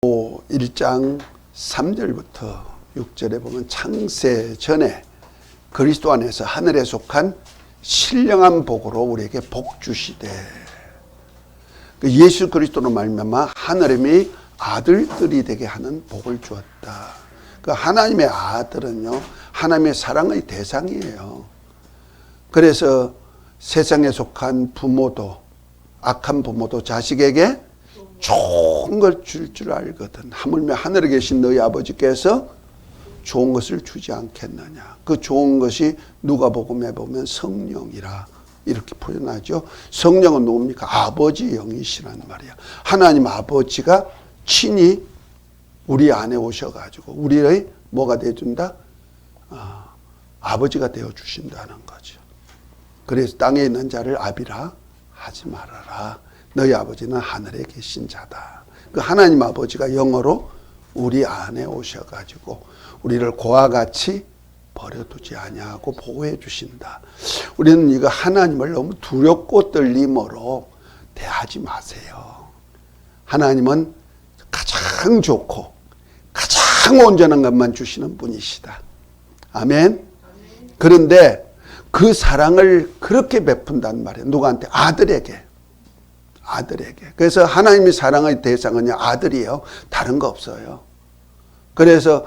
1장 3절부터 6절에 보면 창세 전에 그리스도 안에서 하늘에 속한 신령한 복으로 우리에게 복 주시되, 예수 그리스도로 말미암아 하늘님이 아들들이 되게 하는 복을 주었다. 그 하나님의 아들은요, 하나님의 사랑의 대상이에요. 그래서 세상에 속한 부모도, 악한 부모도 자식에게 좋은 걸 줄 알거든. 하물며 하늘에 계신 너희 아버지께서 좋은 것을 주지 않겠느냐. 그 좋은 것이 누가복음에 보면 성령이라 이렇게 표현하죠. 성령은 누굽니까? 아버지 영이시란 말이야. 하나님 아버지가 친히 우리 안에 오셔가지고 우리의 뭐가 되어준다? 아버지가 되어주신다는 거죠. 그래서 땅에 있는 자를 아비라 하지 말아라. 너희 아버지는 하늘에 계신 자다. 그 하나님 아버지가 영어로 우리 안에 오셔가지고 우리를 고와 같이 버려두지 아니하고 보호해 주신다. 우리는 이거 하나님을 너무 두렵고 떨림으로 대하지 마세요. 하나님은 가장 좋고 가장 온전한 것만 주시는 분이시다. 아멘. 그런데 그 사랑을 그렇게 베푼단 말이에요. 누구한테? 아들에게. 그래서 하나님의 사랑의 대상은 아들이에요. 다른 거 없어요. 그래서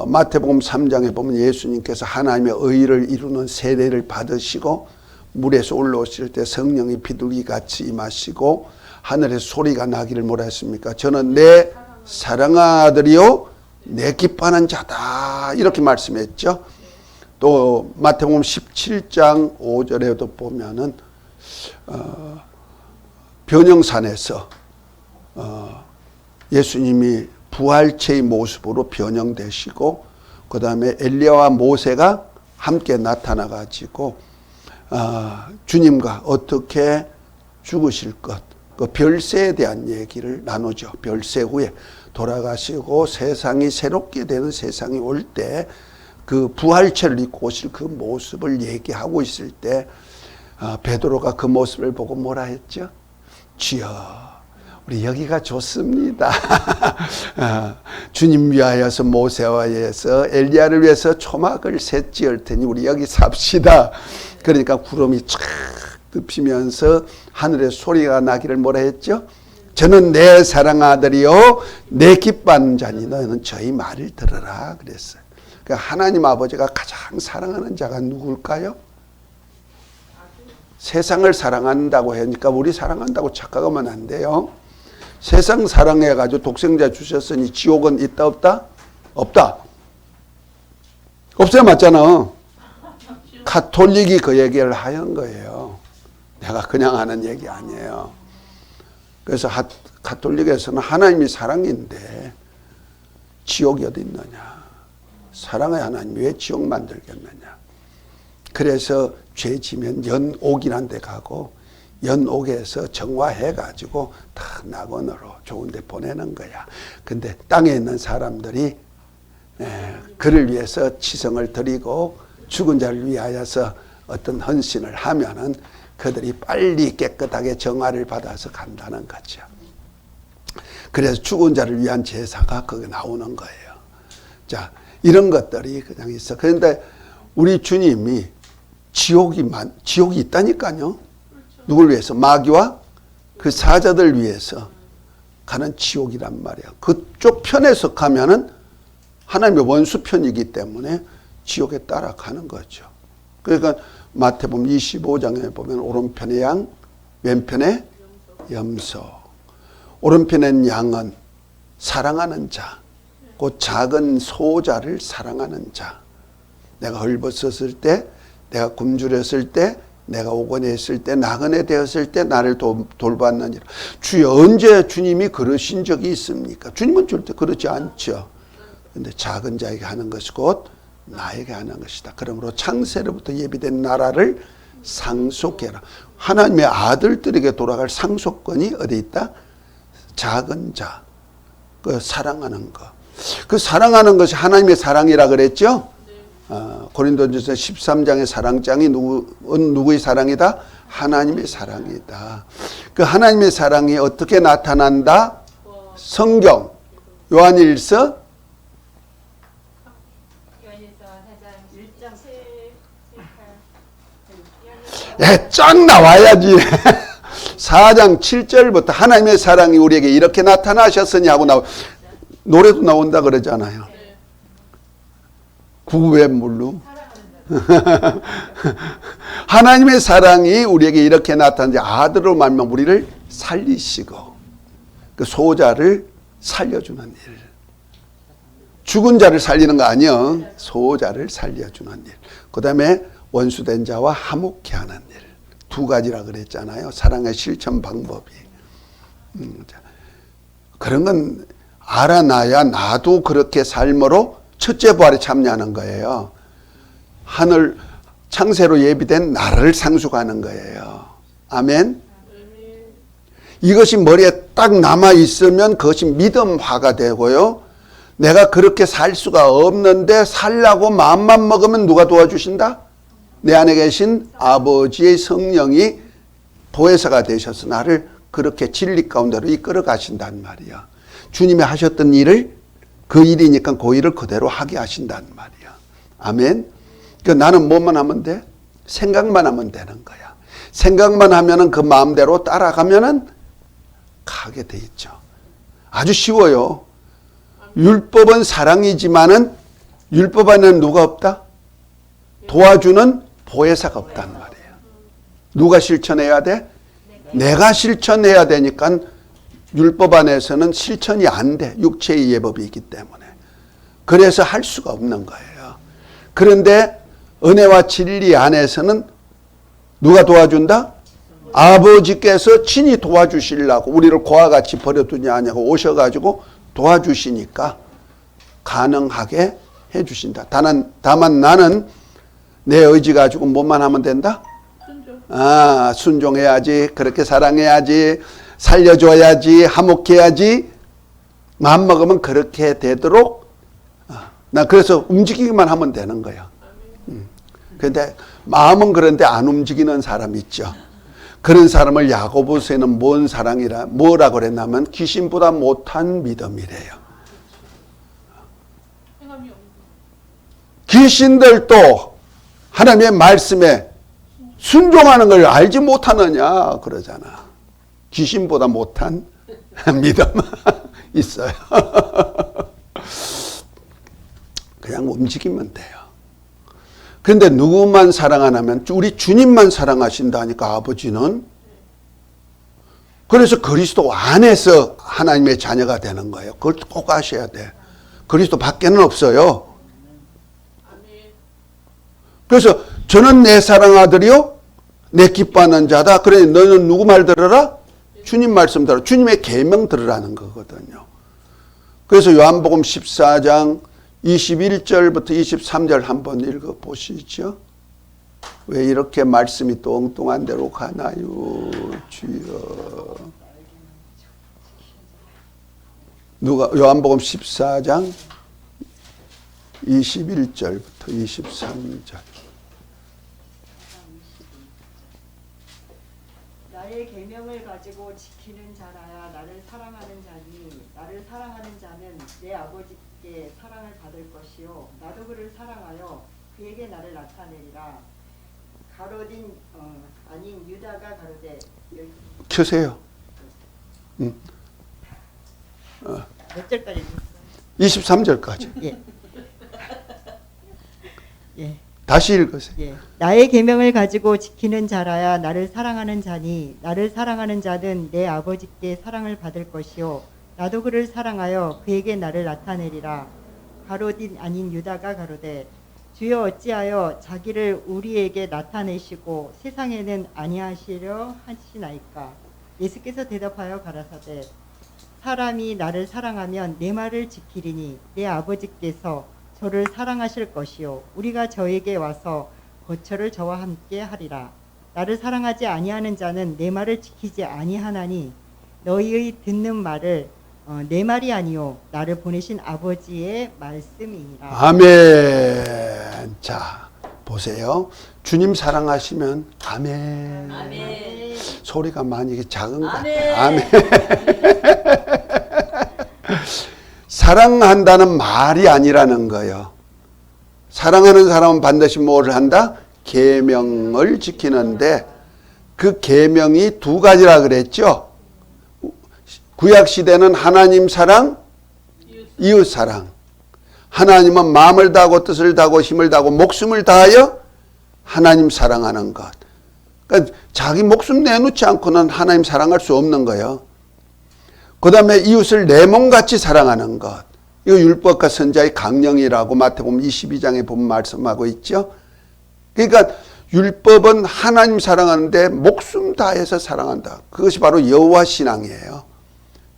마태복음 3장에 보면 예수님께서 하나님의 의를 이루는 세례를 받으시고 물에서 올라오실 때 성령이 비둘기같이 임하시고 하늘에서 소리가 나기를 뭐라 했습니까? 저는 내 사랑하는 아들이요 내 기뻐하는 자다, 이렇게 말씀했죠. 또 마태복음 17장 5절에도 보면은 변형산에서 예수님이 부활체의 모습으로 변형되시고 그 다음에 엘리야와 모세가 함께 나타나 가지고 주님과 어떻게 죽으실 것, 그 별세에 대한 얘기를 나누죠. 별세 후에 돌아가시고 세상이 새롭게 되는 세상이 올 때 그 부활체를 입고 오실 그 모습을 얘기하고 있을 때 베드로가 그 모습을 보고 뭐라 했죠? 주여, 우리 여기가 좋습니다. 주님 위하여서 모세와 위해서 엘리야를 위해서 초막을 셋 지을 테니 우리 여기 삽시다. 그러니까 구름이 쫙 덮이면서 하늘에 소리가 나기를 뭐라 했죠? 저는 내 사랑하는 아들이요 내 기뻐하는 자니 너는 저희 말을 들으라 그랬어요. 그러니까 하나님 아버지가 가장 사랑하는 자가 누굴까요? 세상을 사랑한다고 하니까 우리 사랑한다고 착각하면 안 돼요. 세상 사랑해가지고 독생자 주셨으니 지옥은 있다 없다? 없다. 없어야 맞잖아. 가톨릭이 그 얘기를 하는 거예요. 내가 그냥 하는 얘기 아니에요. 그래서 가톨릭에서는 하나님이 사랑인데 지옥이 어디 있느냐. 사랑의 하나님이 왜 지옥 만들겠느냐. 그래서 죄 지면 연옥이란 데 가고 연옥에서 정화해가지고 다 낙원으로 좋은 데 보내는 거야. 근데 땅에 있는 사람들이 그를 위해서 치성을 드리고 죽은 자를 위하여서 어떤 헌신을 하면은 그들이 빨리 깨끗하게 정화를 받아서 간다는 거죠. 그래서 죽은 자를 위한 제사가 거기 나오는 거예요. 자, 이런 것들이 그냥 있어. 그런데 우리 주님이 지옥이 있다니까요. 그렇죠. 누굴 위해서? 마귀와 그 사자들 위해서 가는 지옥이란 말이야. 그쪽 편에 속하면은 하나님의 원수 편이기 때문에 지옥에 따라가는 거죠. 그러니까 마태복음 25장에 보면 오른편의 양, 왼편의 염소. 오른편의 양은 사랑하는 자, 그 작은 소자를 사랑하는 자. 내가 헐벗었을 때, 내가 굶주렸을 때, 내가 오건했을 때, 나그네 되었을 때 나를 돌봤느니라. 주여, 언제 주님이 그러신 적이 있습니까? 주님은 절대 그러지 않죠. 그런데 작은 자에게 하는 것이 곧 나에게 하는 것이다. 그러므로 창세로부터 예비된 나라를 상속해라. 하나님의 아들들에게 돌아갈 상속권이 어디 있다? 작은 자, 그 사랑하는 것. 그 사랑하는 것이 하나님의 사랑이라 그랬죠? 고린도전서 13장의 사랑장이 누구의 사랑이다? 하나님의 사랑이다. 그 하나님의 사랑이 어떻게 나타난다? 성경, 요한일서 요한일서 4장 1장 7, 8. 예, 쫙 나와야지. 4장 7절부터 하나님의 사랑이 우리에게 이렇게 나타나셨으니 하고 노래도 나온다 그러잖아요. 구구의 물루. 하나님의 사랑이 우리에게 이렇게 나타나는데 아들로 말미암아 우리를 살리시고 그 소자를 살려주는 일. 죽은 자를 살리는 거 아니요. 소자를 살려주는 일. 그 다음에 원수된 자와 화목케 하는 일. 두 가지라 그랬잖아요. 사랑의 실천 방법이. 그런 건 알아놔야 나도 그렇게 삶으로 첫째 부활에 참여하는 거예요. 하늘 창세로 예비된 나라를 상속하는 거예요. 아멘. 이것이 머리에 딱 남아 있으면 그것이 믿음화가 되고요. 내가 그렇게 살 수가 없는데 살라고 마음만 먹으면 누가 도와주신다? 내 안에 계신 아버지의 성령이 보혜사가 되셔서 나를 그렇게 진리 가운데로 이끌어 가신단 말이야. 주님이 하셨던 일을 그 일이니까 그 일을 그대로 하게 하신단 말이야. 아멘. 그러니까 나는 뭐만 하면 돼? 생각만 하면 되는 거야. 생각만 하면은 그 마음대로 따라가면은 가게 돼 있죠. 아주 쉬워요. 율법은 사랑이지만은 율법 안에는 누가 없다? 도와주는 보혜사가 없단 말이에요. 누가 실천해야 돼? 내가 실천해야 되니까 율법 안에서는 실천이 안 돼. 육체의 예법이 있기 때문에. 그래서 할 수가 없는 거예요. 그런데 은혜와 진리 안에서는 누가 도와준다? 아버지께서 친히 도와주시려고 우리를 고와 같이 버려두냐 하냐고 오셔가지고 도와주시니까 가능하게 해주신다. 다만 나는 내 의지 가지고 뭐만 하면 된다? 순종해야지. 그렇게 사랑해야지. 살려줘야지. 화목해야지. 마음먹으면 그렇게 되도록 나 그래서 움직이기만 하면 되는 거야. 그런데 마음은 그런데 안 움직이는 사람 있죠. 그런 사람을 야고보서에는 뭐라고 그랬냐면 귀신보다 못한 믿음이래요. 귀신들도 하나님의 말씀에 순종하는 걸 알지 못하느냐 그러잖아. 귀신보다 못한 믿음 있어요. 그냥 움직이면 돼요. 그런데 누구만 사랑 안 하면 우리 주님만 사랑하신다니까 아버지는. 그래서 그리스도 안에서 하나님의 자녀가 되는 거예요. 그걸 꼭 아셔야 돼. 그리스도 밖에는 없어요. 그래서 저는 내 사랑 아들이요 내 기뻐하는 자다. 그래 너는 누구 말 들어라? 주님 말씀 들어. 주님의 계명 들으라는 거거든요. 그래서 요한복음 14장 21절부터 23절 한번 읽어보시죠. 왜 이렇게 말씀이 또 엉뚱한 대로 가나요? 주여. 요한복음 14장 21절부터 23절. 나의 계명을 가지고 지키는 자라야 나를 사랑하는 자니 나를 사랑하는 자는 내 아버지께 사랑을 받을 것이요 나도 그를 사랑하여 그에게 나를 나타내리라. 가로딘 아닌 유다가 가로되 켜세요. 몇 절까지? 23절까지. 예. 예. 다시 읽으세요. 예. 나의 계명을 가지고 지키는 자라야 나를 사랑하는 자니 나를 사랑하는 자는 내 아버지께 사랑을 받을 것이요 나도 그를 사랑하여 그에게 나를 나타내리라. 가로딘 아닌 유다가 가로되 주여 어찌하여 자기를 우리에게 나타내시고 세상에는 아니하시려 하시나이까. 예수께서 대답하여 가라사대 사람이 나를 사랑하면 내 말을 지키리니 내 아버지께서 저를 사랑하실 것이요 우리가 저에게 와서 거처를 저와 함께 하리라. 나를 사랑하지 아니하는 자는 내 말을 지키지 아니하나니 너희의 듣는 말을 내 말이 아니요 나를 보내신 아버지의 말씀이니라. 아멘. 자 보세요. 주님 사랑하시면 아멘. 아멘. 소리가 많이 작은 것 아멘. 같아요. 아멘. 사랑한다는 말이 아니라는 거예요. 사랑하는 사람은 반드시 뭐를 한다? 계명을 지키는데 그 계명이 두 가지라 그랬죠. 구약 시대는 하나님 사랑, 이웃 사랑. 하나님은 마음을 다하고 뜻을 다하고 힘을 다하고 목숨을 다하여 하나님 사랑하는 것. 그러니까 자기 목숨 내놓지 않고는 하나님 사랑할 수 없는 거예요. 그 다음에 이웃을 내 몸같이 사랑하는 것. 이거 율법과 선자의 강령이라고 마태복음 22장에 보면 말씀하고 있죠. 그러니까 율법은 하나님 사랑하는데 목숨 다해서 사랑한다. 그것이 바로 여호와 신앙이에요.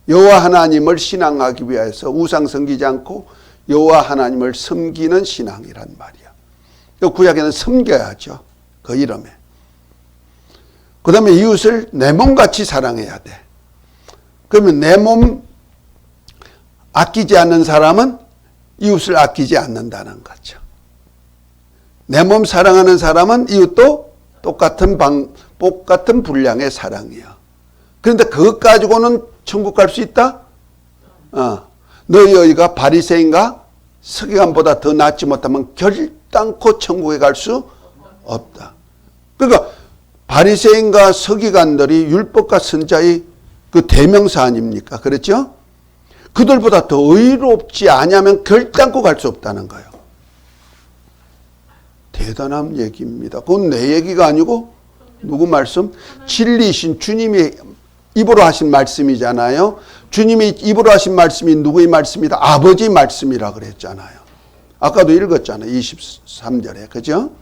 여호와 하나님을 신앙하기 위해서 우상 섬기지 않고 여호와 하나님을 섬기는 신앙이란 말이야. 구약에는 섬겨야죠. 그 이름에. 그 다음에 이웃을 내 몸같이 사랑해야 돼. 그러면 내 몸 아끼지 않는 사람은 이웃을 아끼지 않는다는 거죠. 내 몸 사랑하는 사람은 이웃도 똑같은 분량의 사랑이에요. 그런데 그것 가지고는 천국 갈 수 있다? 너희가 바리새인과 서기관보다 더 낫지 못하면 결단코 천국에 갈 수 없다. 그러니까 바리새인과 서기관들이 율법과 선자의 그 대명사 아닙니까? 그렇죠? 그들보다 더 의롭지 않으면 결단코 갈 수 없다는 거예요. 대단한 얘기입니다. 그건 내 얘기가 아니고 누구 말씀? 진리이신 주님이 입으로 하신 말씀이잖아요. 주님이 입으로 하신 말씀이 누구의 말씀이다? 아버지 말씀이라 그랬잖아요. 아까도 읽었잖아요. 23절에. 그죠?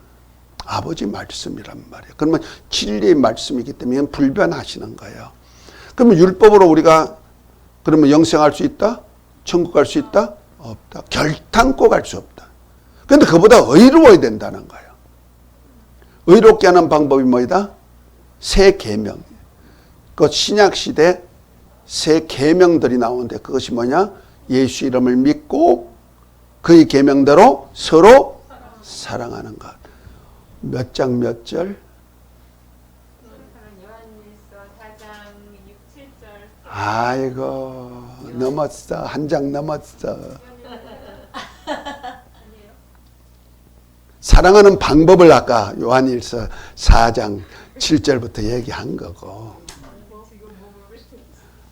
아버지 말씀이란 말이에요. 그러면 진리의 말씀이기 때문에 불변하시는 거예요. 그러면 율법으로 우리가 그러면 영생할 수 있다? 천국 갈 수 있다? 없다. 결단코 갈 수 없다. 그런데 그보다 의로워야 된다는 거예요. 의롭게 하는 방법이 뭐이다? 새 계명. 그 신약 시대 새 계명들이 나오는데 그것이 뭐냐? 예수 이름을 믿고 그의 계명대로 서로 사랑하는 것. 몇 장 몇 절? 요한일서 4장 6, 7절. 아이고 넘었어. 한 장 넘었어. 사랑하는 방법을 아까 요한일서 4장 7절부터 얘기한 거고.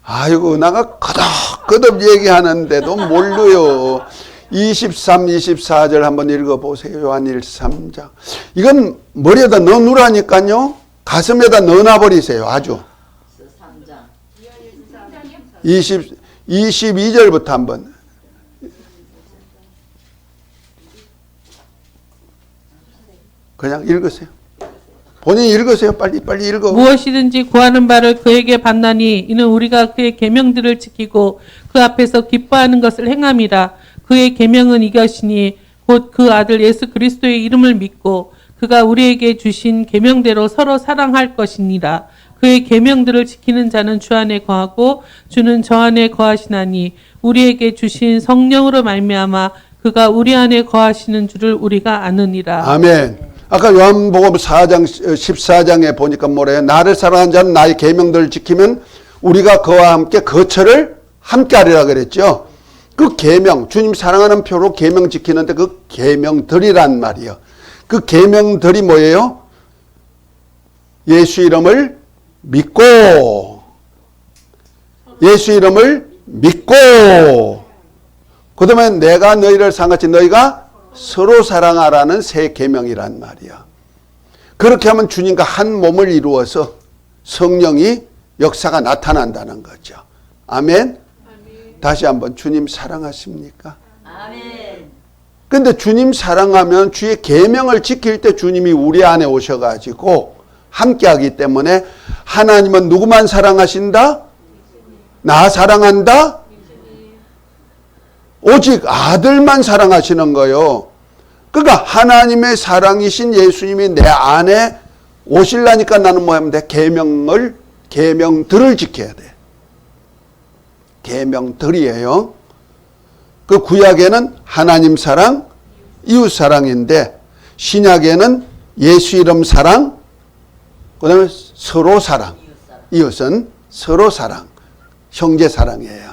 아이고 나가 거듭 얘기하는데도 모르요. 23, 24절 한번 읽어보세요. 요한일서 3장. 이건 머리에다 넣어놓으라니까요. 가슴에다 넣어놔버리세요. 아주. 22절부터 한번. 그냥 읽으세요. 본인이 읽으세요. 빨리 읽어. 무엇이든지 구하는 바를 그에게 받나니 이는 우리가 그의 계명들을 지키고 그 앞에서 기뻐하는 것을 행함이라. 그의 계명은 이것이니 곧 그 아들 예수 그리스도의 이름을 믿고 그가 우리에게 주신 계명대로 서로 사랑할 것이니라. 그의 계명들을 지키는 자는 주 안에 거하고 주는 저 안에 거하시나니 우리에게 주신 성령으로 말미암아 그가 우리 안에 거하시는 줄을 우리가 아느니라. 아멘. 아까 요한복음 4장 14장에 보니까 뭐래요? 나를 사랑하는 자는 나의 계명들을 지키면 우리가 그와 함께 거처를 함께 하리라 그랬죠. 그 계명, 주님 사랑하는 표로 계명 지키는데 그 계명들이란 말이에요. 그 계명들이 뭐예요? 예수 이름을 믿고 예수 이름을 믿고 그 다음에 내가 너희를 사랑하지 너희가 서로 사랑하라는 새 계명이란 말이야. 그렇게 하면 주님과 한 몸을 이루어서 성령이 역사가 나타난다는 거죠. 아멘. 다시 한번 주님 사랑하십니까? 아멘. 근데 주님 사랑하면 주의 계명을 지킬 때 주님이 우리 안에 오셔가지고 함께하기 때문에 하나님은 누구만 사랑하신다? 나 사랑한다? 오직 아들만 사랑하시는 거예요. 그러니까 하나님의 사랑이신 예수님이 내 안에 오시려니까 나는 뭐 하면 돼? 계명들을 지켜야 돼. 계명들이에요. 그 구약에는 하나님 사랑, 이웃 사랑인데 신약에는 예수 이름 사랑, 그 다음에 서로 사랑. 이웃은 서로 사랑, 형제 사랑이에요.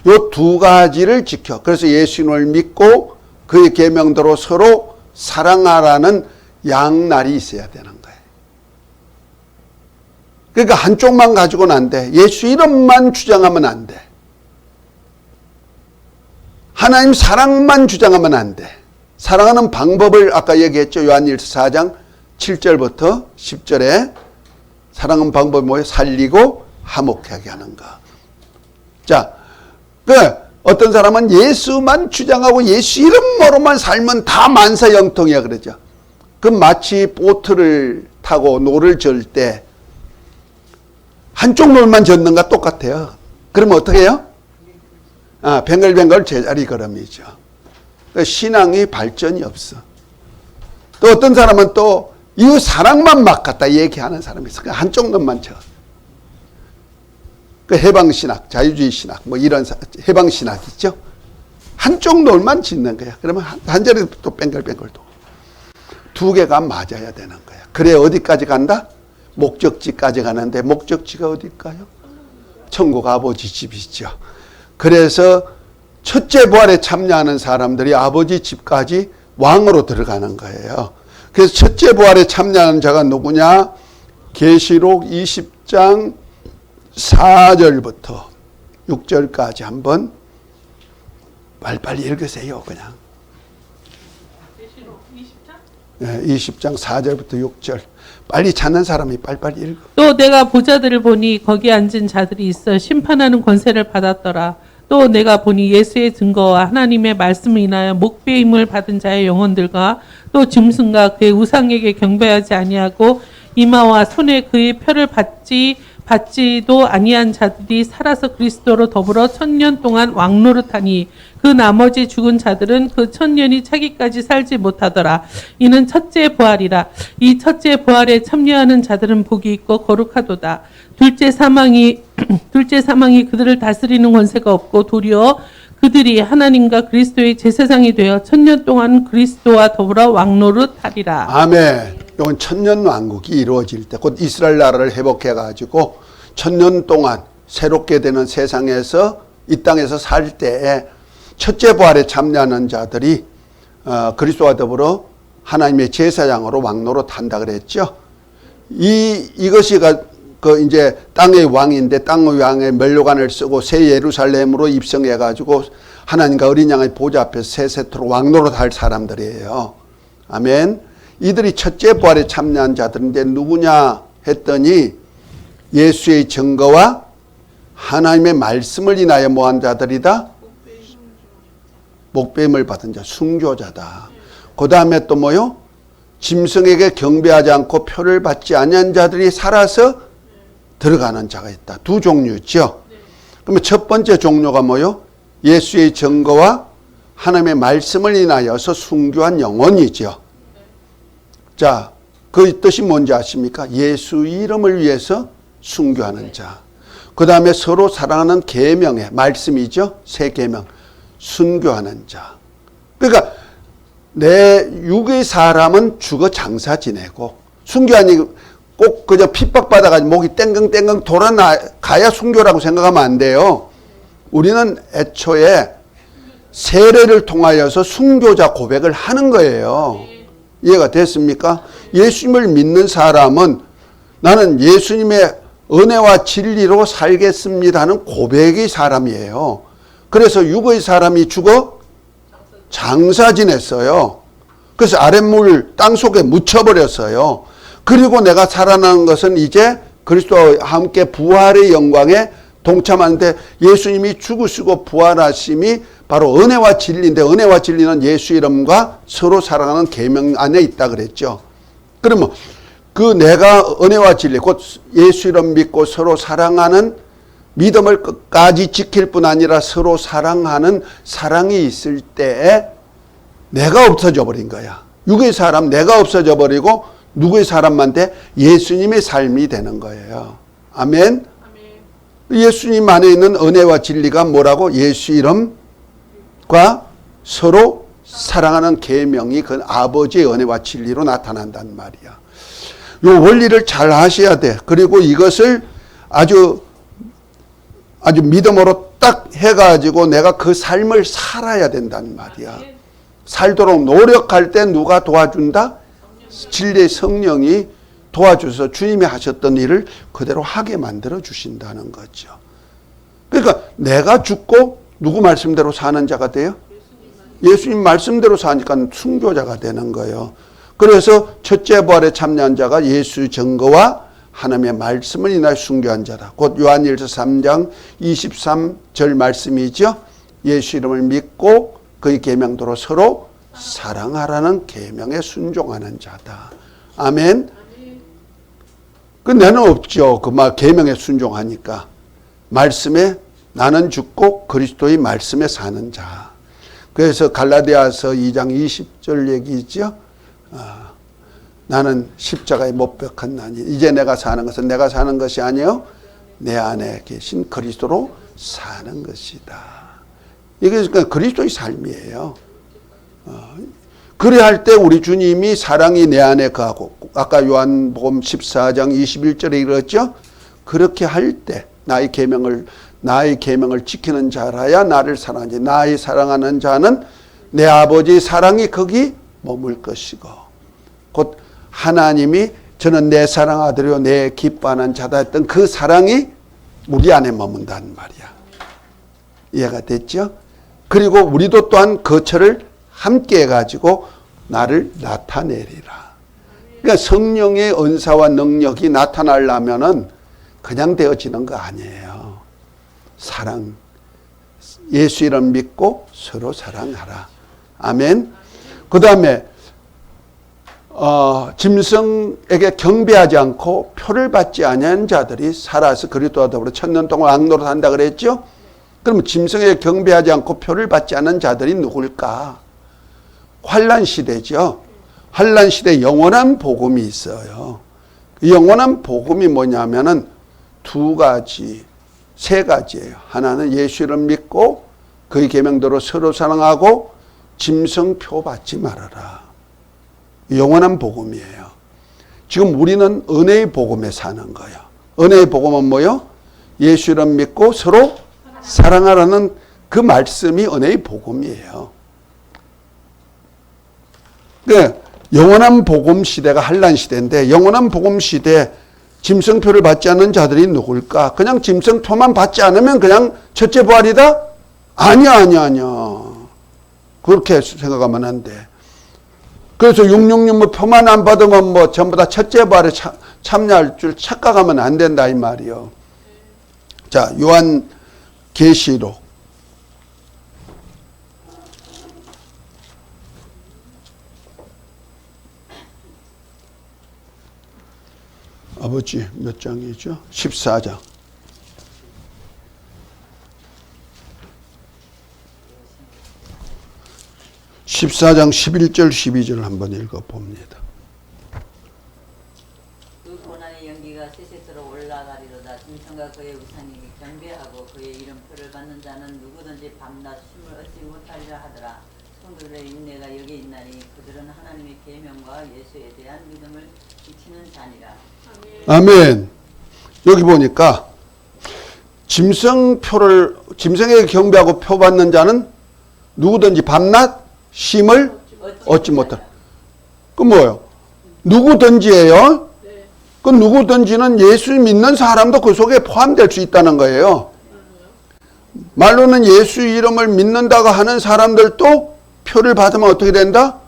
요 두 가지를 지켜. 그래서 예수님을 믿고 그의 계명대로 서로 사랑하라는 양날이 있어야 되는 거예요. 그러니까 한쪽만 가지고는 안 돼. 예수 이름만 주장하면 안 돼. 하나님 사랑만 주장하면 안 돼. 사랑하는 방법을 아까 얘기했죠. 요한일서 4장 7절부터 10절에 사랑하는 방법이 뭐예요? 살리고 화목하게 하는 거. 자, 어떤 사람은 예수만 주장하고 예수 이름으로만 살면 다 만사형통이야 그러죠. 그 마치 보트를 타고 노를 젓을 때 한쪽 노만 젓는가 똑같아요. 그러면 어떻게 해요? 뱅글뱅글 제자리 걸음이죠. 신앙이 발전이 없어. 또 어떤 사람은 또 이 사랑만 막 갖다 얘기하는 사람이 있어. 한쪽 눈만 쳐. 그 해방신학, 자유주의 신학, 뭐 이런 해방신학 있죠? 한쪽 놀만 짓는 거야. 그러면 한 자리 또 뱅글뱅글 도. 두 개가 맞아야 되는 거야. 그래 어디까지 간다? 목적지까지 가는데 목적지가 어딜까요? 천국 아버지 집이죠. 그래서 첫째 부활에 참여하는 사람들이 아버지 집까지 왕으로 들어가는 거예요. 그래서 첫째 부활에 참여하는 자가 누구냐? 계시록 20장 4절부터 6절까지 한번 빨리빨리 읽으세요. 그냥. 계시록 20장? 네, 20장 4절부터 6절. 빨리 찾는 사람이 빨리빨리 읽어. 또 내가 보자들을 보니 거기 앉은 자들이 있어 심판하는 권세를 받았더라. 또 내가 보니 예수의 증거와 하나님의 말씀을 인하여 목배임을 받은 자의 영혼들과 또 짐승과 그의 우상에게 경배하지 아니하고 이마와 손에 그의 표를 받지도 아니한 자들이 살아서 그리스도로 더불어 1000년 동안 왕노릇하니 그 나머지 죽은 자들은 그 1000년이 차기까지 살지 못하더라. 이는 첫째 부활이라. 이 첫째 부활에 참여하는 자들은 복이 있고 거룩하도다. 둘째 사망이 그들을 다스리는 권세가 없고 도리어 그들이 하나님과 그리스도의 제사장이 되어 1000년 동안 그리스도와 더불어 왕노릇하리라. 아멘. 이건 1000년 왕국이 이루어질 때 곧 이스라엘 나라를 회복해 가지고 1000년 동안 새롭게 되는 세상에서 이 땅에서 살 때에 첫째 부활에 참여하는 자들이 그리스도와 더불어 하나님의 제사장으로 왕노릇한다 그랬죠. 이것이 이제 땅의 왕인데 땅의 왕의 면류관을 쓰고 새 예루살렘으로 입성해 가지고 하나님과 어린 양의 보좌 앞에서 세세토록 왕노릇할 사람들이에요. 아멘. 이들이 첫째 부활에 참여한 자들인데 누구냐 했더니 예수의 증거와 하나님의 말씀을 인하여 뭐한 자들이다? 목배임을 받은 자, 순교자다. 그 다음에 또 뭐요? 짐승에게 경배하지 않고 표를 받지 아니한 자들이 살아서 들어가는 자가 있다. 두 종류죠. 그러면 첫 번째 종류가 뭐요? 예수의 증거와 하나님의 말씀을 인하여서 순교한 영혼이죠. 자, 그 뜻이 뭔지 아십니까? 예수 이름을 위해서 순교하는 자. 그 다음에 서로 사랑하는 계명의 말씀이죠. 새 계명. 순교하는 자. 그러니까 내 육의 사람은 죽어 장사 지내고 순교하니 꼭 그저 핍박받아가지고 목이 땡강땡강 돌아가야 순교라고 생각하면 안 돼요. 우리는 애초에 세례를 통하여서 순교자 고백을 하는 거예요. 이해가 됐습니까? 예수님을 믿는 사람은 나는 예수님의 은혜와 진리로 살겠습니다 하는 고백의 사람이에요. 그래서 육의 사람이 죽어 장사 지냈어요. 그래서 아랫물 땅속에 묻혀버렸어요. 그리고 내가 살아나는 것은 이제 그리스도와 함께 부활의 영광에 동참하는데 예수님이 죽으시고 부활하심이 바로 은혜와 진리인데 은혜와 진리는 예수 이름과 서로 사랑하는 계명 안에 있다 그랬죠. 그러면 그 내가 은혜와 진리 곧 예수 이름 믿고 서로 사랑하는 믿음을 끝까지 지킬 뿐 아니라 서로 사랑하는 사랑이 있을 때에 내가 없어져 버린 거야. 육의 사람 내가 없어져 버리고 누구의 사람만 돼? 예수님의 삶이 되는 거예요. 아멘. 예수님 안에 있는 은혜와 진리가 뭐라고? 예수 이름과 서로 사랑하는 계명이 그 아버지의 은혜와 진리로 나타난단 말이야. 요 원리를 잘 아셔야 돼. 그리고 이것을 아주 믿음으로 딱 해가지고 내가 그 삶을 살아야 된단 말이야. 살도록 노력할 때 누가 도와준다? 진리의 성령이 도와줘서 주님이 하셨던 일을 그대로 하게 만들어 주신다는 거죠. 그러니까 내가 죽고 누구 말씀대로 사는 자가 돼요? 예수님 말씀대로 사니까 순교자가 되는 거예요. 그래서 첫째 부활에 참여한 자가 예수 증거와 하나님의 말씀을 인하여 순교한 자다. 곧 요한일서 3장 23절 말씀이죠. 예수 이름을 믿고 그의 계명대로 서로 사랑하라는 계명에 순종하는 자다. 아멘. 그 내는 없죠. 그 말 계명에 순종하니까. 말씀에 나는 죽고 그리스도의 말씀에 사는 자. 그래서 갈라디아서 2장 20절 얘기죠. 나는 십자가에 못 박힌 나니 이제 내가 사는 것은 내가 사는 것이 아니요 내 안에 계신 그리스도로 사는 것이다. 이게 그러니까 그리스도의 삶이에요. 그래 할 때 우리 주님이 사랑이 내 안에 거하고 아까 요한복음 14장 21절에 이르렀죠. 그렇게 할 때 나의 계명을 지키는 자라야 나를 사랑하지. 나의 사랑하는 자는 내 아버지의 사랑이 거기 머물 것이고 곧 하나님이 저는 내 사랑 아들이요 내 기뻐하는 자다 했던 그 사랑이 우리 안에 머문다는 말이야. 이해가 됐죠? 그리고 우리도 또한 거처를 함께 해가지고 나를 나타내리라. 그러니까 성령의 은사와 능력이 나타나려면은 그냥 되어지는 거 아니에요. 사랑. 예수 이름 믿고 서로 사랑하라. 아멘. 그 다음에 짐승에게 경배하지 않고 표를 받지 아니한 자들이 살아서 그리스도와 더불어 1000년 동안 악노릇 한다 그랬죠? 그러면 짐승에게 경배하지 않고 표를 받지 않은 자들이 누굴까? 환난 시대죠. 환난 시대에 영원한 복음이 있어요. 영원한 복음이 뭐냐면은 세 가지예요. 하나는 예수 이름 믿고 그의 계명대로 서로 사랑하고 짐승표 받지 말아라. 영원한 복음이에요. 지금 우리는 은혜의 복음에 사는 거예요. 은혜의 복음은 뭐요? 예수 이름 믿고 서로 사랑하라는 그 말씀이 은혜의 복음이에요. 네, 영원한 복음 시대가 환난 시대인데 영원한 복음 시대에 짐승표를 받지 않는 자들이 누굴까? 그냥 짐승표만 받지 않으면 그냥 첫째 부활이다? 아니야. 그렇게 생각하면 안 돼. 그래서 666 표만 안 받으면 뭐 전부 다 첫째 부활에 참여할 줄 착각하면 안 된다 이 말이요. 자, 요한 계시록 아버지 몇 장이죠? 14장. 14장 11절 12절 한번 읽어봅니다. 그 고난의 연기가 세세토록 올라가리로다. 짐승과 그의 우상에게 경배하고 그의 이름표를 받는 자는 누구든지 밤낮 쉼을 얻지 못하리라 하더라. 성도들의 인내가 여기 있나니 그들은 하나님의 계명과 예수에 대한 믿음을 지키는 자니라. 아멘. 여기 보니까 짐승에게 경배하고 표 받는 자는 누구든지 밤낮 쉼을 얻지 못할. 그 뭐예요? 누구든지예요. 그 누구든지는 예수 믿는 사람도 그 속에 포함될 수 있다는 거예요. 말로는 예수 이름을 믿는다고 하는 사람들도 표를 받으면 어떻게 된다?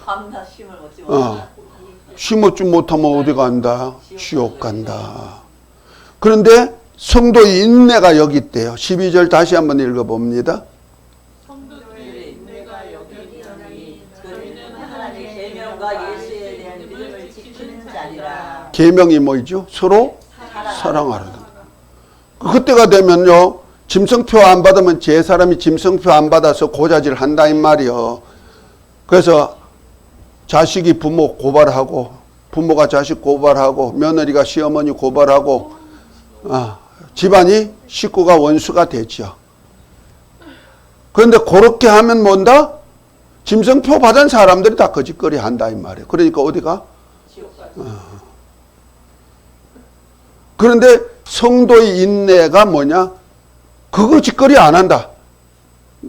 밤낮 쉼을 얻지 못한다. 쉼 얻지 못하면 어디 간다? 지옥 간다. 그런데 성도의 인내가 여기 있대요. 12절 다시 한번 읽어봅니다. 계명이 뭐죠? 서로 사랑하라. 그때가 되면요, 짐승표 안 받으면 제 사람이 짐승표 안 받아서 고자질 한다 이 말이요. 그래서 자식이 부모 고발하고, 부모가 자식 고발하고, 며느리가 시어머니 고발하고, 집안이 식구가 원수가 되죠. 그런데 그렇게 하면 뭔다? 짐승표 받은 사람들이 다 거짓거리 한다 이 말이에요. 그러니까 어디가? 그런데 성도의 인내가 뭐냐? 그거 짓거리 안 한다.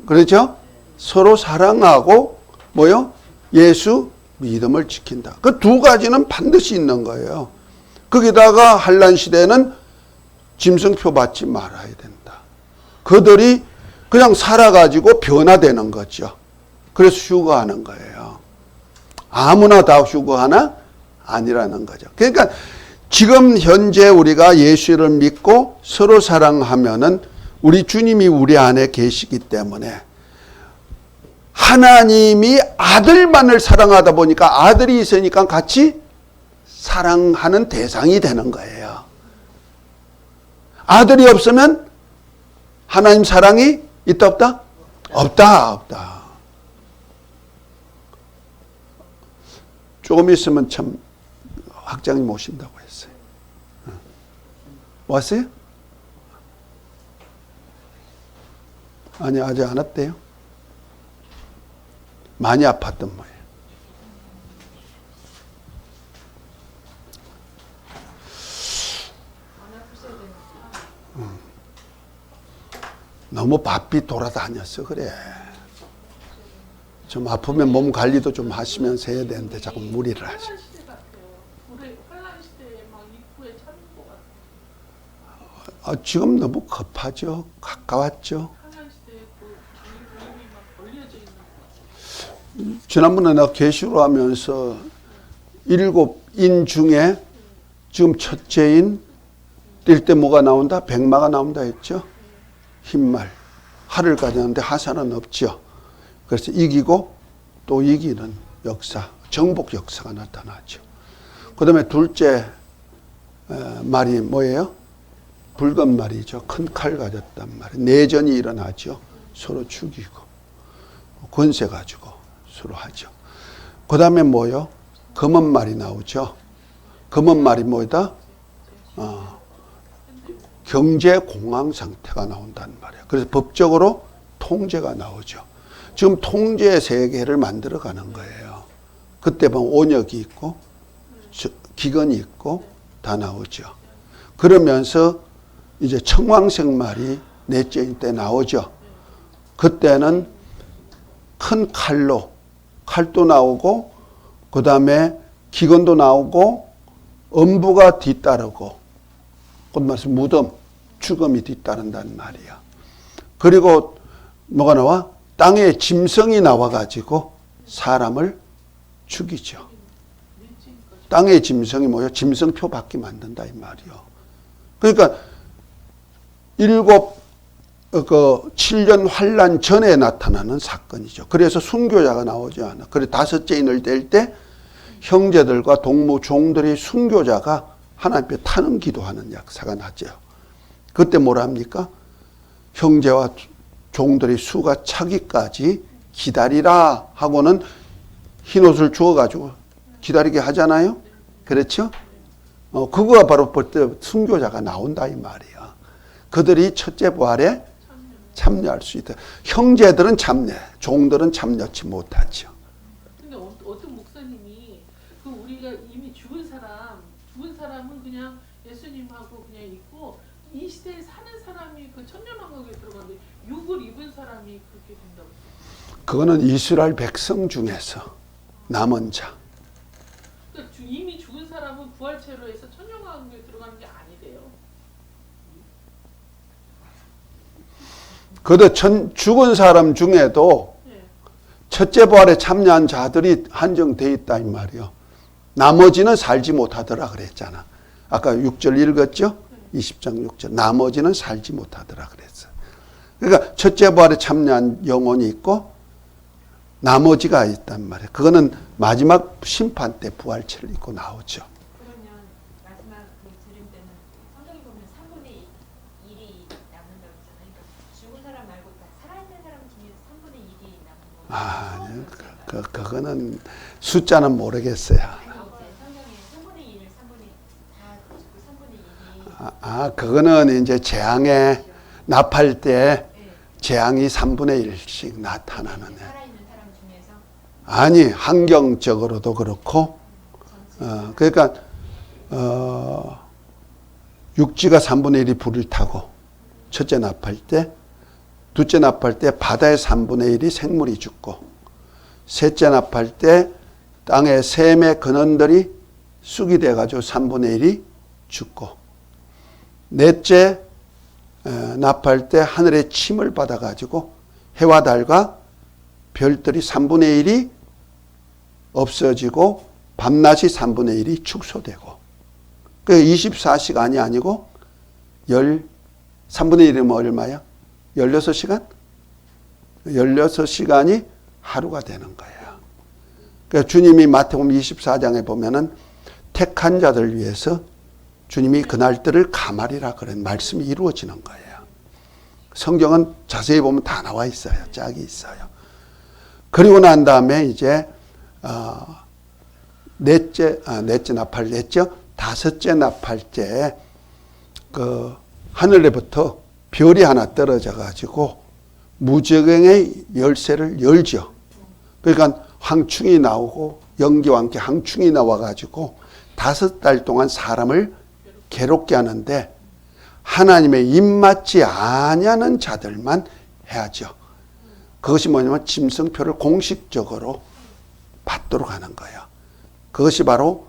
그렇죠? 서로 사랑하고 뭐요? 예수 믿음을 지킨다. 그 두 가지는 반드시 있는 거예요. 거기다가 한란 시대는 짐승표 받지 말아야 된다. 그들이 그냥 살아가지고 변화되는 거죠. 그래서 휴거하는 거예요. 아무나 다 휴거하나? 아니라는 거죠. 그러니까 지금 현재 우리가 예수를 믿고 서로 사랑하면은 우리 주님이 우리 안에 계시기 때문에 하나님이 아들만을 사랑하다 보니까 아들이 있으니까 같이 사랑하는 대상이 되는 거예요. 아들이 없으면 하나님 사랑이 있다 없다? 없다. 조금 있으면 참 학장님 오신다고 했어요. 왔어요? 아니 아직 안 왔대요. 많이 아팠던 모양이에요. 너무 바삐 돌아다녔어 그래. 좀 아프면 몸 관리도 좀 하시면서 해야 되는데 자꾸 무리를 하시. 환란 시대 같아요. 우리 환란 시대에 막 입구에 차는 것 같아요. 지금 너무 급하죠. 가까웠죠. 환란 시대에 그 이미 막 걸려져 있는 것 같아요. 지난번에 나 계시로 하면서 7인 중에 지금 첫째인 뛸 때 뭐가 나온다? 백마가 나온다 했죠. 흰말. 하를 가졌는데 하산은 없죠. 그래서 이기고 또 이기는 역사, 정복 역사가 나타나죠. 그 다음에 둘째 말이 뭐예요? 붉은 말이죠. 큰 칼 가졌단 말이에요. 내전이 일어나죠. 서로 죽이고 권세 가지고 서로 하죠. 그 다음에 뭐요? 검은 말이 나오죠. 검은 말이 뭐다? 경제 공황 상태가 나온다는 말이에요. 그래서 법적으로 통제가 나오죠. 지금 통제 세계를 만들어가는 거예요. 그때 보면 온역이 있고 기근이 있고 다 나오죠. 그러면서 이제 청황색 말이 넷째인 때 나오죠. 그때는 큰 칼도 나오고 그 다음에 기근도 나오고 엄부가 뒤따르고 그 말씀 무덤, 죽음이 뒤따른다는 말이야. 그리고 뭐가 나와? 땅에 짐승이 나와가지고 사람을 죽이죠. 땅의 짐승이 뭐예요? 짐승표 받게 만든다 이 말이요. 그러니까 7년 환란 전에 나타나는 사건이죠. 그래서 순교자가 나오지 않아. 그래서 다섯째 인을 뗄 때 형제들과 동무 종들이 순교자가 하나님 앞에 타는 기도하는 역사가 나죠. 그때 뭐라 합니까? 형제와 종들이 수가 차기까지 기다리라 하고는 흰옷을 주어가지고 기다리게 하잖아요. 그렇죠? 그거가 바로 볼 때 순교자가 나온다 이 말이야. 그들이 첫째 부활에 참여할 수 있다. 형제들은 참여, 종들은 참여치 못하죠. 근데 어떤 목사님이 그 우리가 이미 죽은 사람은 그냥 예수님하고 그냥 있고 이 시대에 사는 사람이 그 천년왕국에 들어가는데 육을 입은 사람이 그렇게 된다고. 그거는 이스라엘 백성 중에서 남은 자. 그러니까 이미 죽은 사람은 부활체로 해서 천년왕국에 들어가는 게 아니래요. 그도 죽은 사람 중에도 네. 첫째 부활에 참여한 자들이 한정되어 있다 이 말이요. 나머지는 살지 못하더라 그랬잖아. 아까 6절 읽었죠? 20장 6절. 나머지는 살지 못하더라 그랬어요. 그러니까 첫째 부활에 참여한 영혼이 있고 나머지가 있단 말이에요. 그거는 마지막 심판 때 부활체를 입고 나오죠. 그러면 마지막 그 들은 때는 성경에 보면 3분의 1이 남는다고 했잖아요. 그러니까 죽은 사람 말고 다 살아있는 사람 중에서 3분의 1이 남는 거예요. 그거는 숫자는 모르겠어요. 성경에 3분의 1을 3분의 1이 그거는 이제 재앙에 납할 때 재앙이 3분의 1씩 나타나는. 살아있는 사람 중에서 아니 환경적으로도 그렇고 그러니까 육지가 3분의 1이 불을 타고 첫째 납할 때, 둘째 납할 때 바다의 3분의 1이 생물이 죽고, 셋째 납할 때 땅의 샘의 근원들이 쑥이 돼가지고 3분의 1이 죽고, 넷째 납할 때 하늘의 침을 받아가지고 해와 달과 별들이 3분의 1이 없어지고 밤낮이 3분의 1이 축소되고, 그 24시간이 아니고 3분의 1이면 얼마야? 16시간? 16시간이 하루가 되는 거예요. 그러니까 주님이 마태복음 24장에 보면은 택한 자들 위해서 주님이 그날들을 감하리라 그런 말씀이 이루어지는 거예요. 성경은 자세히 보면 다 나와 있어요. 짝이 있어요. 그리고 난 다음에 이제 넷째 나팔 냈죠. 다섯째 나팔째 그 하늘에부터 별이 하나 떨어져 가지고 무저갱의 열쇠를 열죠. 그러니까 황충이 나오고 연기와 함께 황충이 나와 가지고 5달 동안 사람을 괴롭게 하는데 하나님의 입맞지 아니하는 자들만 해야죠. 그것이 뭐냐면 짐승표를 공식적으로 받도록 하는 거예요. 그것이 바로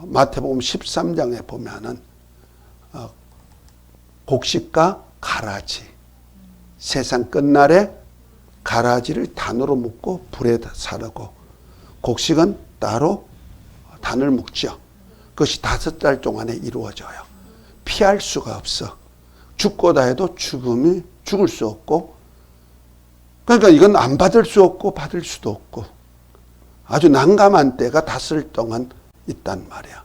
마태복음 13장에 보면은 곡식과 가라지, 세상 끝날에 가라지를 단으로 묶고 불에 사르고 곡식은 따로 단을 묶죠. 그것이 5달 동안에 이루어져요. 피할 수가 없어. 죽고다 해도 죽을 수 없고, 그러니까 이건 안 받을 수 없고 받을 수도 없고 아주 난감한 때가 5달 동안 있단 말이야.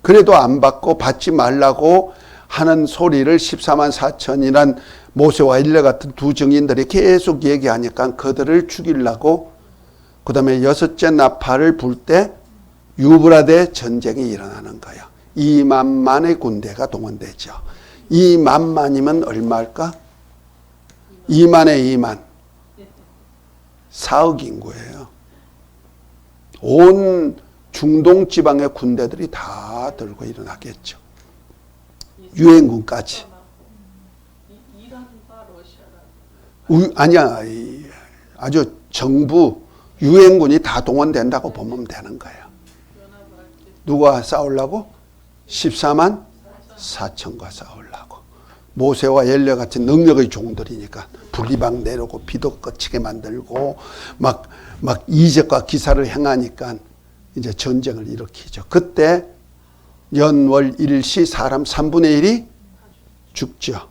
그래도 안 받고 받지 말라고 하는 소리를 14만 4천이란 모세와 엘리야 같은 두 증인들이 계속 얘기하니까 그들을 죽이려고 그 다음에 6째 나팔을 불 때 유브라데 전쟁이 일어나는 거야. 2만만의 군대가 동원되죠. 2만만이면 얼마일까? 2만에 2만. 4억 인구예요. 온 중동 지방의 군대들이 다 들고 일어나겠죠. 유엔군까지. 아니야. 아주 정부 유엔군이 다 동원된다고 보면 되는 거예요. 누가 싸우려고? 14만 4천과 싸우려고. 모세와 엘리야 같은 능력의 종들이니까 분리방 내려고 비도 꺼치게 만들고 막 이적과 기사를 행하니까 이제 전쟁을 일으키죠. 그때 연월 일시 사람 3분의 1이 죽죠.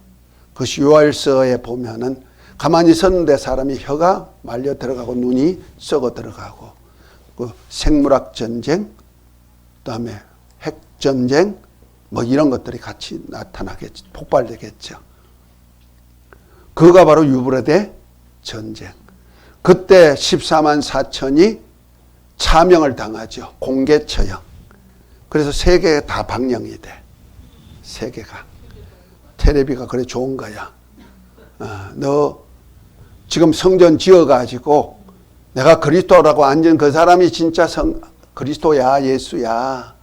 그것이 요할서에 보면은 가만히 섰는데 사람이 혀가 말려 들어가고 눈이 썩어 들어가고 그 생물학 전쟁, 그다음에 핵 전쟁 뭐 이런 것들이 같이 나타나겠죠. 폭발되겠죠. 그가 바로 유브라데 전쟁. 그때 14만 4천이 차명을 당하죠. 공개 처형. 그래서 세계가 다 방영이 돼. 세계가. 텔레비가 그래 좋은 거야. 너 지금 성전 지어가지고 내가 그리스도라고 앉은 그 사람이 진짜 그리스도야, 예수야.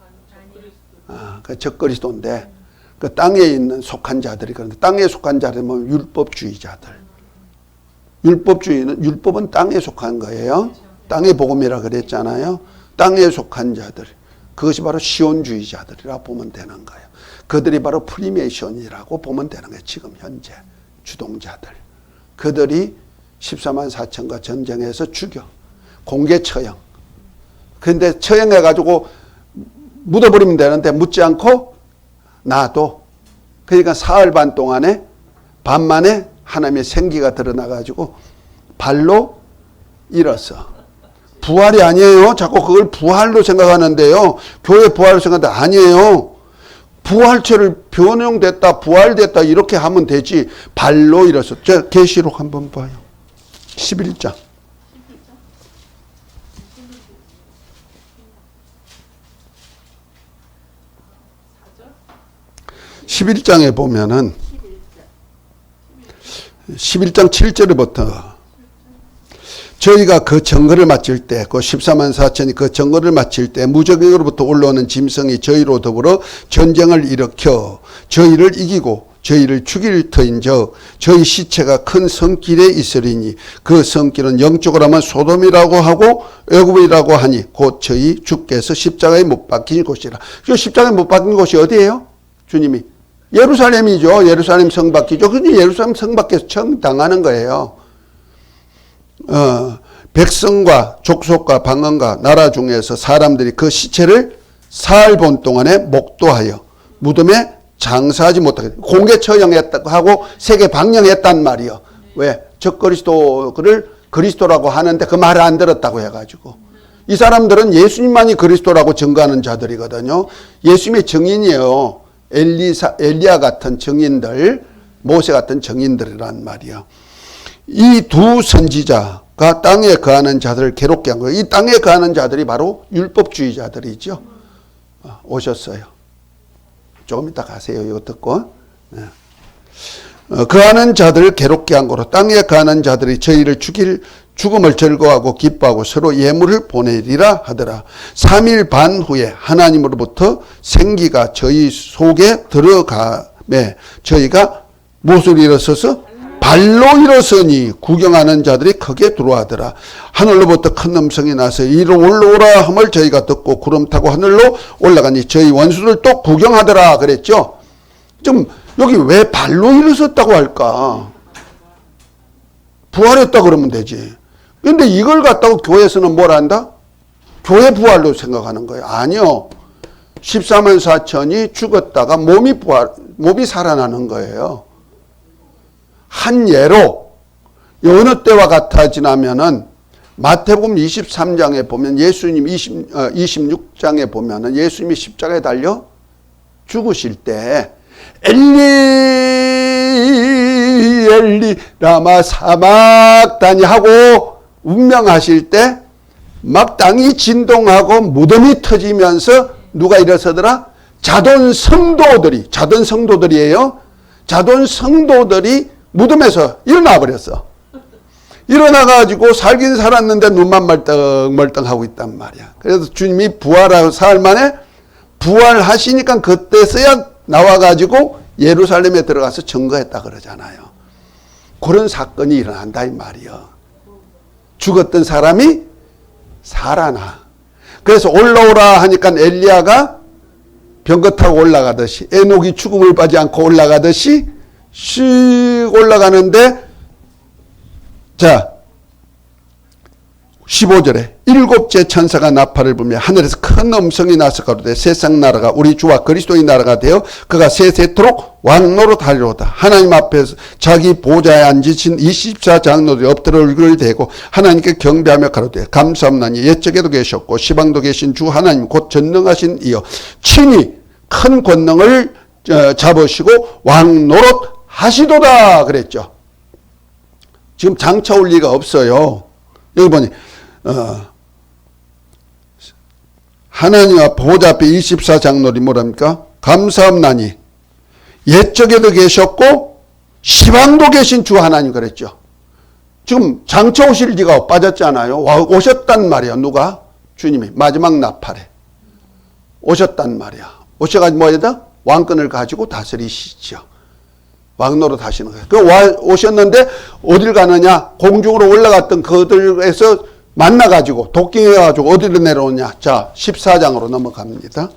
그 적그리스도인데 그 땅에 있는 속한 자들이 그런데 땅에 속한 자들은 율법주의자들. 율법은 땅에 속한 거예요. 땅의 복음이라 그랬잖아요. 땅에 속한 자들. 그것이 바로 시온주의자들이라 보면 되는 거예요. 그들이 바로 프리메이션이라고 보면 되는 거예요. 지금 현재 주동자들. 그들이 14만 4천과 전쟁에서 죽여. 공개 처형. 그런데 처형해가지고 묻어버리면 되는데 묻지 않고 놔도. 그러니까 사흘 반 동안에 반만에 하나님의 생기가 드러나가지고 발로 일어서. 부활이 아니에요. 자꾸 그걸 부활로 생각하는데요. 교회 부활로 생각하는데 아니에요. 부활체를 변형됐다, 부활됐다 이렇게 하면 되지. 발로 일어서. 저 계시록 한번 봐요. 11장. 11장에 보면은 11장 7절부터 저희가 그 증거를 마칠 때, 그 14만 4천이 그 증거를 마칠 때 무적으로부터 올라오는 짐승이 저희로 더불어 전쟁을 일으켜 저희를 이기고 저희를 죽일 터인즉 저희 시체가 큰 성길에 있으리니 그 성길은 영적으로 하면 소돔이라고 하고 애굽이라고 하니 곧 저희 주께서 십자가에 못 박힌 곳이라. 그 십자가에 못 박힌 곳이 어디예요? 주님이 예루살렘이죠. 예루살렘 성 밖이죠. 근데 예루살렘 성 밖에서 청당하는 거예요. 백성과 족속과 방언과 나라 중에서 사람들이 그 시체를 사흘 본 동안에 목도하여 무덤에 장사하지 못하게 공개 처형했다고 하고 세계 방영했단 말이요. 왜? 적그리스도를 그리스도라고 하는데 그 말을 안 들었다고 해가지고. 이 사람들은 예수님만이 그리스도라고 증거하는 자들이거든요. 예수님의 증인이에요. 엘리야 같은 증인들, 모세 같은 증인들이란 말이요. 이 두 선지자가 땅에 거하는 자들을 괴롭게 한 거예요. 이 땅에 거하는 자들이 바로 율법주의자들이죠. 오셨어요. 조금 이따 가세요. 이거 듣고. 거하는 자들을 괴롭게 한 거로 땅에 거하는 자들이 저희를 죽음을 즐거워하고 기뻐하고 서로 예물을 보내리라 하더라. 3일 반 후에 하나님으로부터 생기가 저희 속에 들어가매 저희가 무엇을 일어서서 발로 일어서니 구경하는 자들이 크게 들어와더라. 하늘로부터 큰 음성이 나서 이리로 올라오라 함을 저희가 듣고 구름 타고 하늘로 올라가니 저희 원수를 또 구경하더라 그랬죠. 좀 여기 왜 발로 일어섰다고 할까? 부활했다 그러면 되지. 근데 이걸 갖다가 교회에서는 뭘 한다? 교회 부활로 생각하는 거예요. 아니요. 14만 4천이 죽었다가 몸이 살아나는 거예요. 한 예로 어느 때와 같아 지나면은 마태복음 23장에 보면 예수님 26장에 보면은 예수님이 십자가에 달려 죽으실 때 엘리 엘리 라마 사막다니 하고 운명하실 때 막 땅이 진동하고 무덤이 터지면서 누가 일어서더라? 자돈 성도들이에요. 자돈 성도들이 무덤에서 일어나 버렸어. 일어나가지고 살긴 살았는데 눈만 멀뚱멀뚱하고 있단 말이야. 그래서 주님이 부활하고 사흘 만에 부활하시니까 그때서야 나와가지고 예루살렘에 들어가서 증거했다 그러잖아요. 그런 사건이 일어난다 이 말이요. 죽었던 사람이 살아나. 그래서 올라오라 하니까 엘리야가 병거 타고 올라가듯이 에녹이 죽음을 빠지 않고 올라가듯이 씩 올라가는데 자 15절에 일곱째 천사가 나팔을 불며 하늘에서 큰 음성이 나서 가로되 세상 나라가 우리 주와 그리스도의 나라가 되어 그가 세세토록 왕노릇 하리로다. 하나님 앞에서 자기 보좌에 앉으신 24장로들이 엎드려 얼굴을 대고 하나님께 경배하며 가로되 감사합나니 옛적에도 계셨고 시방도 계신 주 하나님 곧 전능하신 이여 친히 큰 권능을 잡으시고 왕노릇 하시도다 그랬죠. 지금 장차 올 리가 없어요. 여기 보니 하나님 앞 보좌 앞에 24장로들이 뭐랍니까? 감사합나니 옛적에도 계셨고 시방도 계신 주 하나님 그랬죠. 지금 장차 오실 리가 빠졌잖아요. 오셨단 말이야. 누가? 주님이 마지막 나팔에 오셨단 말이야. 오셔가지고 뭐에다? 왕권을 가지고 다스리시죠. 왕노릇 하시는 거예요. 그 오셨는데 어딜 가느냐? 공중으로 올라갔던 그들에서 만나가지고 독경해가지고 어디로 내려오냐? 자 14장으로 넘어갑니다.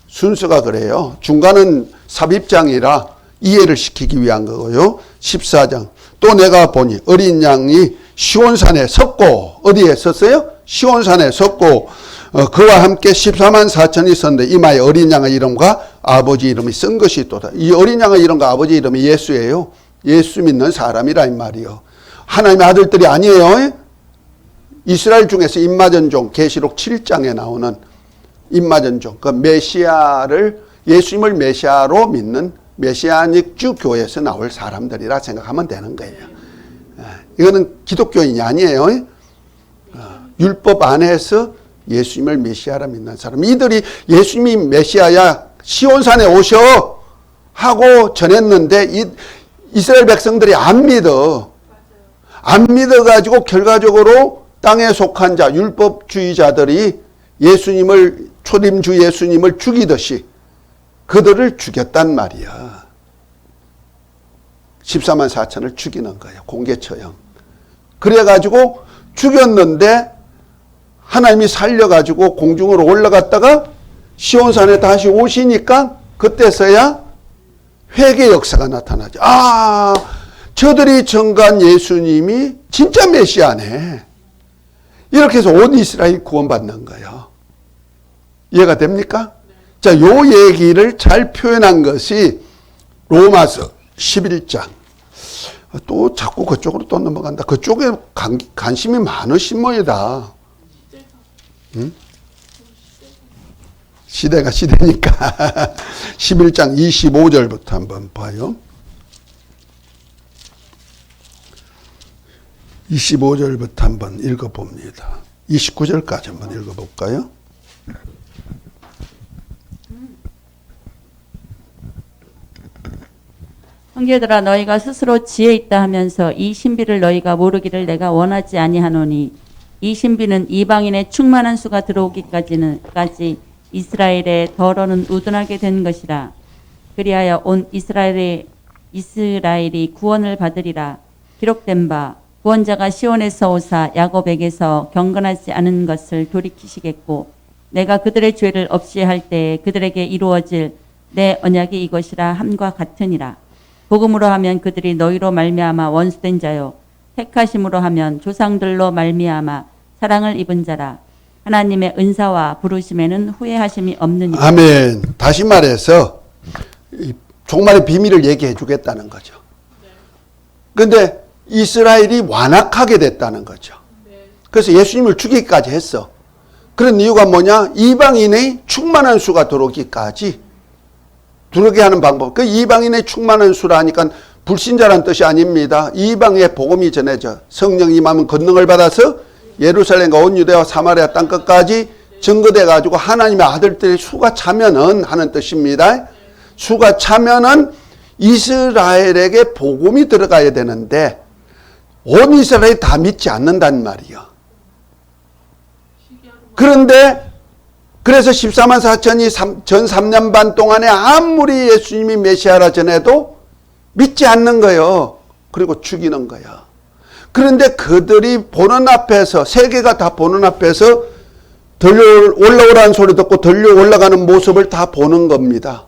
순서가 그래요. 중간은 삽입장이라 이해를 시키기 위한 거고요. 14장 또 내가 보니 어린 양이 시온산에 섰고 어디에 섰어요? 시온산에 섰고 그와 함께 14만 4천이 있었는데 이마에 어린 양의 이름과 아버지 이름이 쓴 것이 또다. 이 어린 양의 이름과 아버지 이름이 예수예요. 예수 믿는 사람이라 이 말이요. 하나님의 아들들이 아니에요. 이스라엘 중에서 임마전종 계시록 7장에 나오는 임마전종 그 메시아를 예수님을 메시아로 믿는 메시아닉주 교회에서 나올 사람들이라 생각하면 되는 거예요. 이거는 기독교인이 아니에요. 율법 안에서 예수님을 메시아라 믿는 사람. 이들이 예수님이 메시아야 시온산에 오셔 하고 전했는데 이스라엘 백성들이 안 믿어. 안 믿어가지고 결과적으로 땅에 속한 자, 율법주의자들이 예수님을, 초림주 예수님을 죽이듯이 그들을 죽였단 말이야. 14만 4천을 죽이는 거예요. 공개처형. 그래가지고 죽였는데 하나님이 살려가지고 공중으로 올라갔다가 시온산에 다시 오시니까 그때서야 회개 역사가 나타나죠. 아, 저들이 전간 예수님이 진짜 메시아네. 이렇게 해서 온 이스라엘이 구원받는 거예요. 이해가 됩니까? 자, 요 얘기를 잘 표현한 것이 로마서 11장. 또 자꾸 그쪽으로 또 넘어간다. 그쪽에 관심이 많으신 모이다. 응? 시대가 시대니까. 11장 25절부터 한번 봐요. 25절부터 한번 읽어봅니다. 29절까지 한번 읽어볼까요? 형제들아 너희가 스스로 지혜 있다 하면서 이 신비를 너희가 모르기를 내가 원하지 아니하노니 이 신비는 이방인의 충만한 수가 들어오기까지 이스라엘의 더러는 우둔하게 된 것이라. 그리하여 온 이스라엘이 구원을 받으리라. 기록된 바 구원자가 시온에서 오사 야곱에게서 경건하지 않은 것을 돌이키시겠고 내가 그들의 죄를 없이 할 때에 그들에게 이루어질 내 언약이 이것이라 함과 같으니라. 복음으로 하면 그들이 너희로 말미암아 원수된 자요 택하심으로 하면 조상들로 말미암아 사랑을 입은 자라. 하나님의 은사와 부르심에는 후회하심이 없느니라. 아멘. 다시 말해서 종말의 비밀을 얘기해 주겠다는 거죠. 그런데 이스라엘이 완악하게 됐다는 거죠. 그래서 예수님을 죽이기까지 했어. 그런 이유가 뭐냐? 이방인의 충만한 수가 들어오기까지 들어오게 하는 방법. 그 이방인의 충만한 수라니까 불신자란 뜻이 아닙니다. 이방의 복음이 전해져 성령 임하면 권능을 받아서 예루살렘과 온 유대와 사마리아 땅끝까지 증거돼 가지고 하나님의 아들들의 수가 차면은 하는 뜻입니다. 수가 차면은 이스라엘에게 복음이 들어가야 되는데 온 이스라엘이 다 믿지 않는단 말이요. 그런데 그래서 14만 4천이 전 3년 반 동안에 아무리 예수님이 메시아라 전해도 믿지 않는 거예요. 그리고 죽이는 거야. 그런데 그들이 보는 앞에서, 세계가 다 보는 앞에서 올라오라는 소리 듣고 들려 올라가는 모습을 다 보는 겁니다.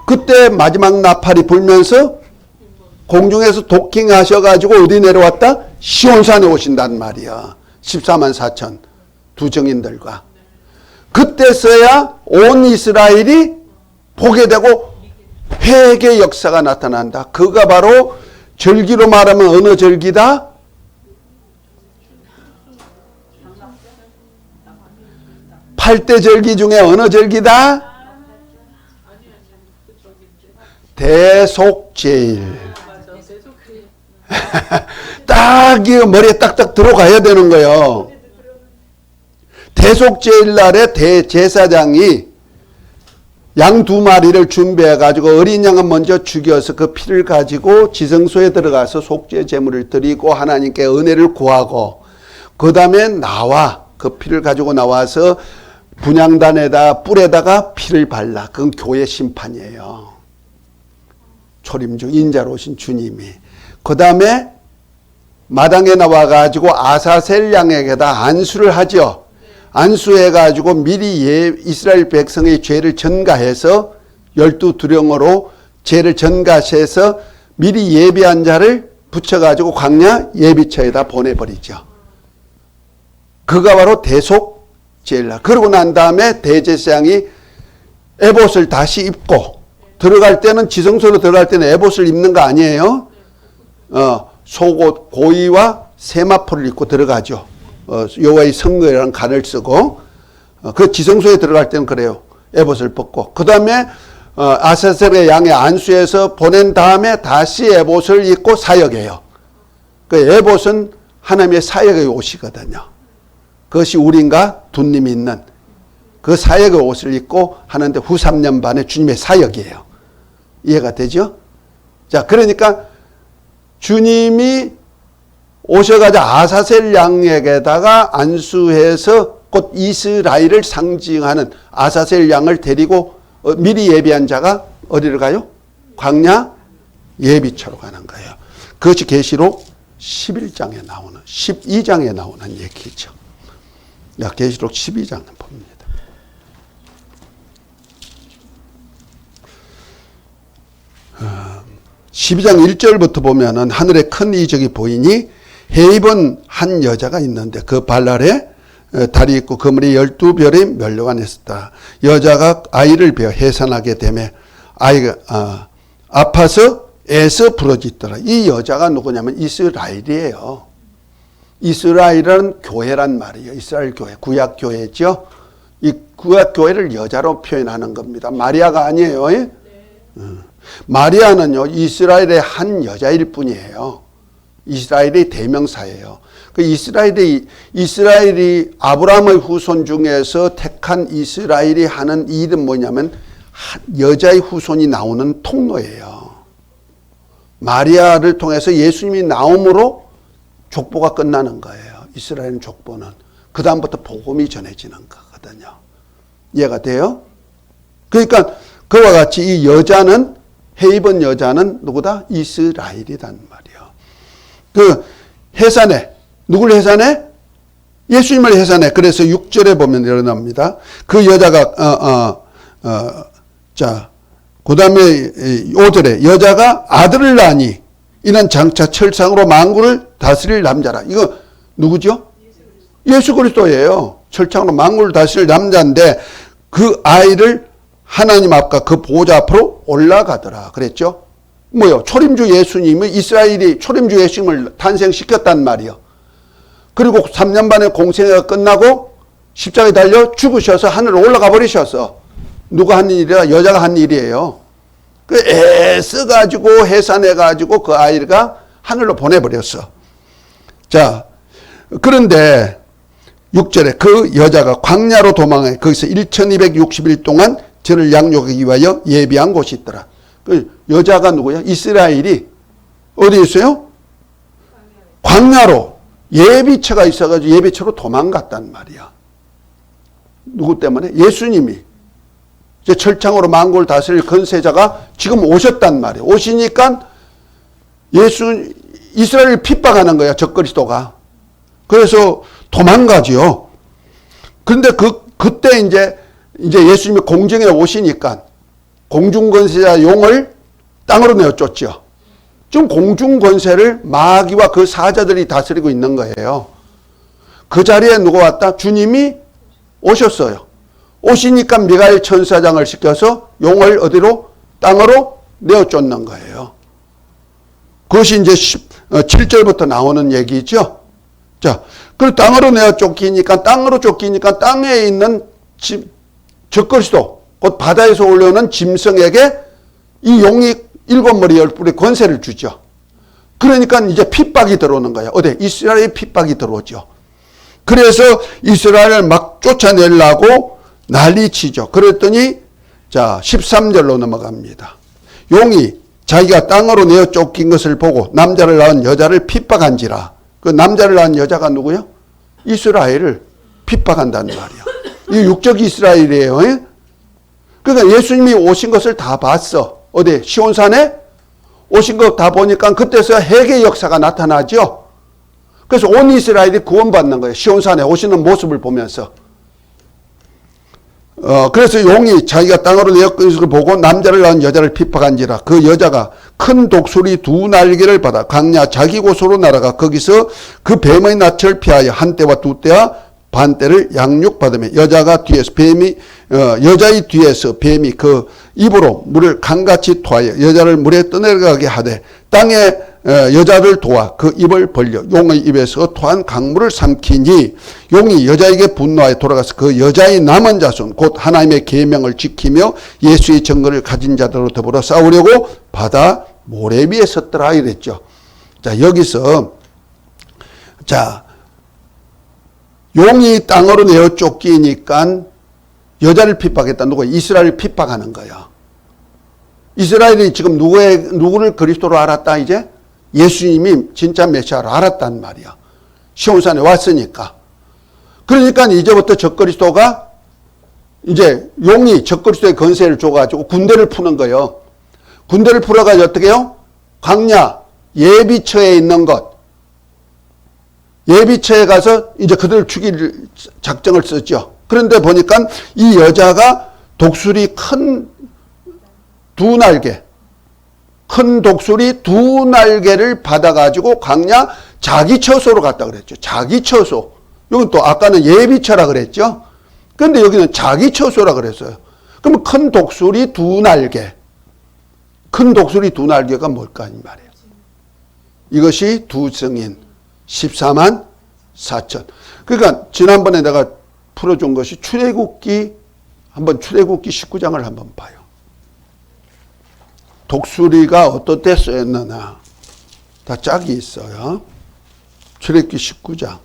그때 마지막 나팔이 불면서 공중에서 도킹하셔가지고 어디 내려왔다? 시온산에 오신단 말이야. 14만 4천 두 정인들과. 그때서야 온 이스라엘이 보게 되고 회개 역사가 나타난다. 그가 바로 절기로 말하면 어느 절기다? 팔대 절기 중에 어느 절기다? 대속제일. 딱 이 머리에 딱딱 들어가야 되는 거예요. 대속제일 날에 대제사장이 양 2마리를 준비해 가지고 어린 양은 먼저 죽여서 그 피를 가지고 지성소에 들어가서 속죄 제물을 드리고 하나님께 은혜를 구하고 그 다음에 그 피를 가지고 나와서 분향단에다 뿔에다가 피를 발라. 그건 교회 심판이에요. 초림주 인자로 오신 주님이. 그 다음에 마당에 나와 가지고 아사셀 양에게다 안수를 하죠. 안수해가지고 미리 이스라엘 백성의 죄를 전가해서 12두령으로 죄를 전가해서 미리 예비한 자를 붙여가지고 광야 예비처에다 보내버리죠. 그가 바로 대속제일날. 그러고 난 다음에 대제사장이 에봇을 다시 입고 들어갈 때는 지성소로 들어갈 때는 에봇을 입는 거 아니에요. 속옷 고이와 세마포를 입고 들어가죠. 여호와의 성거라는 간을 쓰고 그 지성소에 들어갈 때는 그래요. 에봇을 벗고 그 다음에 아사셀의 양의 안수에서 보낸 다음에 다시 에봇을 입고 사역해요. 그 에봇은 하나님의 사역의 옷이거든요. 그것이 우린가 둔님이 있는 그 사역의 옷을 입고 하는데 후 3년 반에 주님의 사역이에요. 이해가 되죠? 자, 그러니까 주님이 오셔가지고 아사셀 양에게다가 안수해서 곧 이스라엘을 상징하는 아사셀 양을 데리고 미리 예비한 자가 어디를 가요? 광야 예비처로 가는 거예요. 그것이 계시록 11장에 나오는 12장에 나오는 얘기죠. 계시록 12장을 봅니다. 12장 1절부터 보면은 하늘에 큰 이적이 보이니 해 입은 한 여자가 있는데 그 발 아래 달이 있고 그물이 12별이 멸류관에 있었다. 여자가 아이를 베어 해산하게 되며 아이가 아파서 애서 부러지더라. 이 여자가 누구냐면 이스라엘이에요. 이스라엘은 교회란 말이에요. 이스라엘 교회, 구약 교회죠. 이 구약 교회를 여자로 표현하는 겁니다. 마리아가 아니에요. 네. 마리아는요, 이스라엘의 한 여자일 뿐이에요. 이스라엘의 대명사예요. 그 이스라엘이 아브라함의 후손 중에서 택한 이스라엘이 하는 이 일은 뭐냐면 여자의 후손이 나오는 통로예요. 마리아를 통해서 예수님이 나옴으로 족보가 끝나는 거예요. 이스라엘 족보는. 그 다음부터 복음이 전해지는 거거든요. 이해가 돼요? 그러니까 그와 같이 이 여자는, 해 입은 여자는 누구다? 이스라엘이란 말이에요. 그 해산해. 누굴 해산해? 예수님을 해산해. 그래서 6절에 보면 일어납니다. 그 여자가 그 다음에 5절에 여자가 아들을 낳으니 이는 장차 철상으로 만국을 다스릴 남자라. 이거 누구죠? 예수 그리스도예요. 철창으로 만국을 다스릴 남자인데 그 아이를 하나님 앞과 그 보호자 앞으로 올라가더라. 그랬죠? 뭐요? 초림주 예수님이 이스라엘이 초림주 예수님을 탄생시켰단 말이요. 그리고 3년 반의 공생애가 끝나고 십자가에 달려 죽으셔서 하늘로 올라가 버리셔서 누가 한 일이라? 여자가 한 일이에요. 그 애써가지고 해산해가지고 그 아이가 하늘로 보내버렸어. 자, 그런데 6절에 그 여자가 광야로 도망해 거기서 1260일 동안 저를 양육하기 위하여 예비한 곳이 있더라. 그 여자가 누구야? 이스라엘이 어디 있어요? 광야로 예비처가 있어가지고 예비처로 도망갔단 말이야. 누구 때문에? 예수님이 이제 철창으로 만국을 다스릴 건세자가 지금 오셨단 말이에요. 오시니까 이스라엘을 핍박하는 거야, 적그리스도가. 그래서 도망가지요. 그런데 그때 이제 예수님이 공중에 오시니까 공중권세자 용을 땅으로 내어쫓죠. 지금 공중권세를 마귀와 그 사자들이 다스리고 있는 거예요. 그 자리에 누가 왔다? 주님이 오셨어요. 오시니까 미가엘 천사장을 시켜서 용을 어디로? 땅으로 내어쫓는 거예요. 그것이 이제 7절부터 나오는 얘기죠. 자, 그 땅으로 내어쫓기니까 땅에 있는 적그리스도, 곧 바다에서 올라오는 짐승에게 이 용이 7머리 10뿔의 권세를 주죠. 그러니까 이제 핍박이 들어오는 거야. 어디? 이스라엘의 핍박이 들어오죠. 그래서 이스라엘을 막 쫓아내려고 난리치죠. 그랬더니 자 13절로 넘어갑니다. 용이 자기가 땅으로 내어 쫓긴 것을 보고 남자를 낳은 여자를 핍박한지라. 그 남자를 낳은 여자가 누구요? 이스라엘을 핍박한다는 말이에요. 이 육적 이스라엘이에요. 그러니까 예수님이 오신 것을 다 봤어. 어디? 시온산에 오신 거 다 보니까 그때서 회개 역사가 나타나죠. 그래서 온 이스라엘이 구원받는 거예요. 시온산에 오시는 모습을 보면서. 그래서 용이 자기가 땅으로 내어끓인 것을 보고 남자를 낳은 여자를 핍박한지라. 그 여자가 큰 독수리 2날개를 받아 광야 자기 곳으로 날아가 거기서 그 뱀의 낯을 피하여 한 때와 두 때와 반 때를 양육받으며 여자가 뒤에서 여자의 뒤에서 뱀이 그 입으로 물을 강같이 토하여 여자를 물에 떠내려가게 하되 땅에 여자를 도와 그 입을 벌려 용의 입에서 토한 강물을 삼키니 용이 여자에게 분노하여 돌아가서 그 여자의 남은 자손 곧 하나님의 계명을 지키며 예수의 증거를 가진 자들로 더불어 싸우려고 바다 모래 위에 섰더라 이랬죠. 자, 여기서 자 용이 땅으로 내어 쫓기니까 여자를 핍박했다. 누구? 이스라엘을 핍박하는 거야. 이스라엘이 지금 누구를 그리스도로 알았다 이제? 예수님이 진짜 메시아를 알았단 말이야. 시온산에 왔으니까. 그러니까 이제부터 적그리스도가 이제 용이 적그리스도의 권세를 줘가지고 군대를 푸는 거예요. 군대를 풀어가지고 어떻게 해요? 광야 예비처에 있는 것. 예비처에 가서 이제 그들을 죽일 작정을 썼죠. 그런데 보니까 이 여자가 독수리 큰 독수리 두 날개를 받아가지고 광야 자기 처소로 갔다 그랬죠. 자기 처소. 여기 또 아까는 예비처라 그랬죠. 그런데 여기는 자기 처소라 그랬어요. 그러면 큰 독수리 두 날개. 큰 독수리 두 날개가 뭘까 이 말이에요. 이것이 두 증인 14만 4천. 그러니까 지난번에 내가 풀어준 것이 출애굽기 19장을 한번 봐요. 독수리가 어떤 때 쓰였느냐. 다 짝이 있어요. 출애굽기 19장.